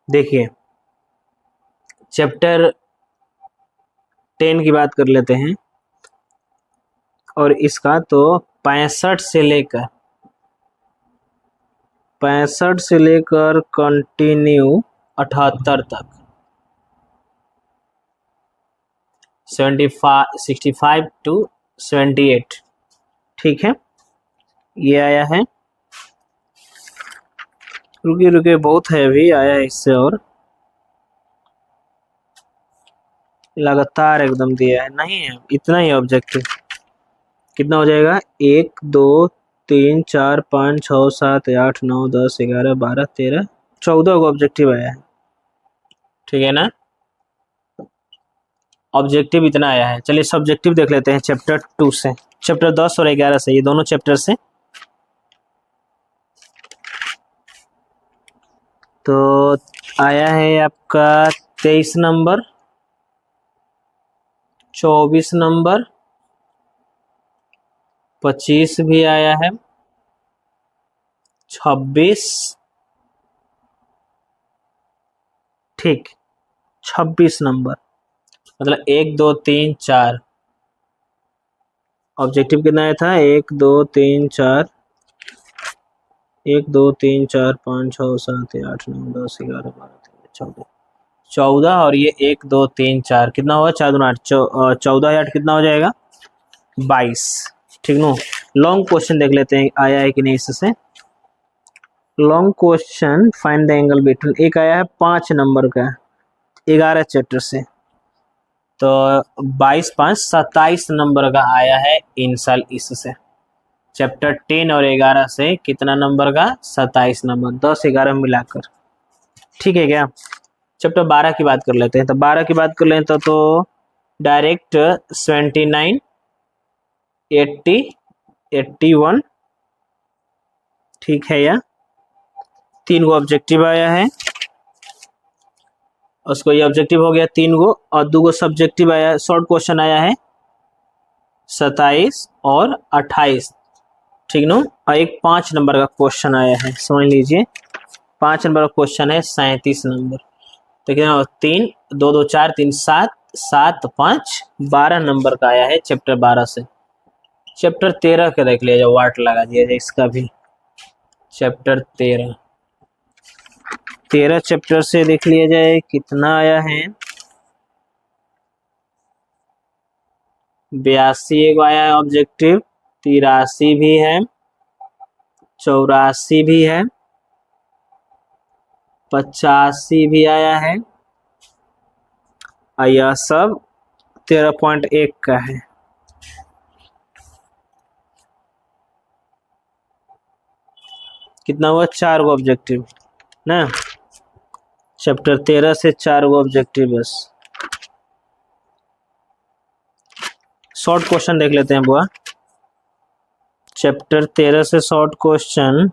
देखिए, चैप्टर 10 की बात कर लेते हैं, और इसका तो 65 से लेकर कंटिन्यू 78 तक, 65 टू 78, ठीक है, ये आया है। रुके बहुत हैवी आया है इससे, और लगातार एकदम दिया है, नहीं है इतना ही ऑब्जेक्टिव। कितना हो जाएगा 1 2 3 4 5 6 7 8 9 10 11 12 13 14 का ऑब्जेक्टिव आया है, ठीक है ना, ऑब्जेक्टिव इतना आया है। चलिए सब्जेक्टिव देख लेते हैं चैप्टर 2 से, चैप्टर 10 और 11 से, ये दोनों चैप्टर से। तो आया है आपका 23 नंबर, 24 नंबर, 25 भी आया है, 26, ठीक 26 नंबर, मतलब 1 2 3 4 ऑब्जेक्टिव कितना आया था 1 2 3 4 1 2 3 4 5 6 7 8 9 10 11 12 13 14 और ये 1 2 3 4 कितना होगा 4 2 8 14 8 कितना हो जाएगा 22, ठीक नो। लॉन्ग क्वेश्चन देख लेते हैं आया है कि नहीं इससे। Long question find the angle between, एक आया है 5 नंबर का 11 चैप्टर से, तो 22 5 27 नंबर का आया है इन साल इससे। चैप्टर 10 और 11 से कितना नंबर का 27 नंबर, 10 11 मिलाकर, ठीक है क्या। चैप्टर 12 की बात कर लेते हैं, तो 12 की बात कर लें तो डायरेक्ट 79 80 81, ठीक है या 3 गो ऑब्जेक्टिव आया है, उसको ये ऑब्जेक्टिव हो गया 3 गो, और 2 गो सब्जेक्टिव आया, शॉर्ट क्वेश्चन आया है 27 और 28, ठीक नो। और एक 5 नंबर का क्वेश्चन आया है, समझ लीजिए 5 नंबर का क्वेश्चन है 37 नंबर, तो कितना 3 2 2 4 3 7 7 5 12 नंबर का आया है चैप्टर 12 से। चैप्टर 13 का देख लिया, वाट लगा दिया जाए इसका भी, चैप्टर 13 चैप्टर से देख लिया जाए कितना आया है 82 एक आया है ऑब्जेक्टिव, 83 भी है, 84 भी है, 85 भी आया है, और यह सब 13.1 का है। कितना हुआ 4 गो ऑब्जेक्टिव ना, चैप्टर 13 से 4 गो ऑब्जेक्टिव बस। शॉर्ट क्वेश्चन देख लेते हैं बुआ, चैप्टर 13 से शॉर्ट क्वेश्चन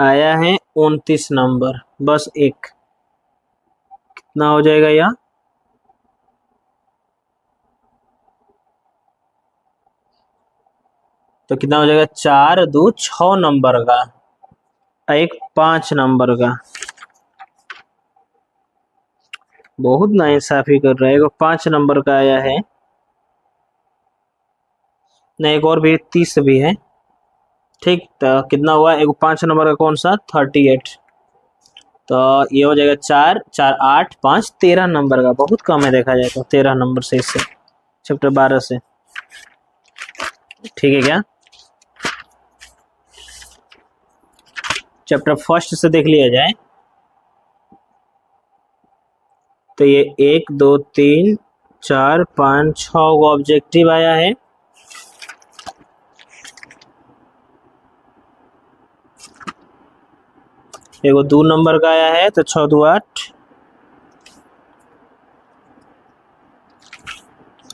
आया है 29 नंबर, बस एक, कितना हो जाएगा यह तो कितना हो जाएगा 4 2 6 नंबर का, एक 5 नंबर का, बहुत नाइंसाफी कर रहा है। एक 5 नंबर का आया है, नहीं एक और भी 30 भी है, ठीक, तो कितना हुआ एक 5 नंबर का कौन सा 38, तो ये हो जाएगा 4 4 8 5 13 नंबर का, बहुत कम है देखा जाए तो 13 नंबर से इससे चैप्टर 12 से, ठीक है क्या। चैप्टर फर्स्ट से देख लिया जाए तो ये 1 2 3 4 5 6 ऑब्जेक्टिव आया है। एगो 2 नंबर का आया है तो 6 2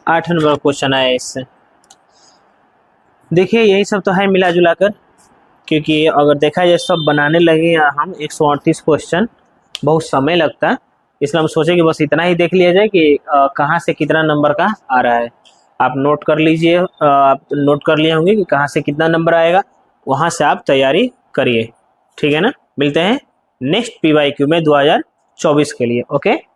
8 नंबर क्वेश्चन आया है इससे। देखिए यही सब तो है मिला जुला कर, क्योंकि अगर देखा जाए सब बनाने लगे हम 138 क्वेश्चन बहुत समय लगता है, इसलिए हम सोचे कि बस इतना ही देख लिया जाए कि कहाँ से कितना नंबर का आ रहा है। आप नोट कर लीजिए, आप नोट कर लिए होंगे कि कहाँ से कितना नंबर आएगा, वहाँ से आप तैयारी करिए। ठीक है ना, मिलते हैं नेक्स्ट PYQ में 2024 के लिए। ओके।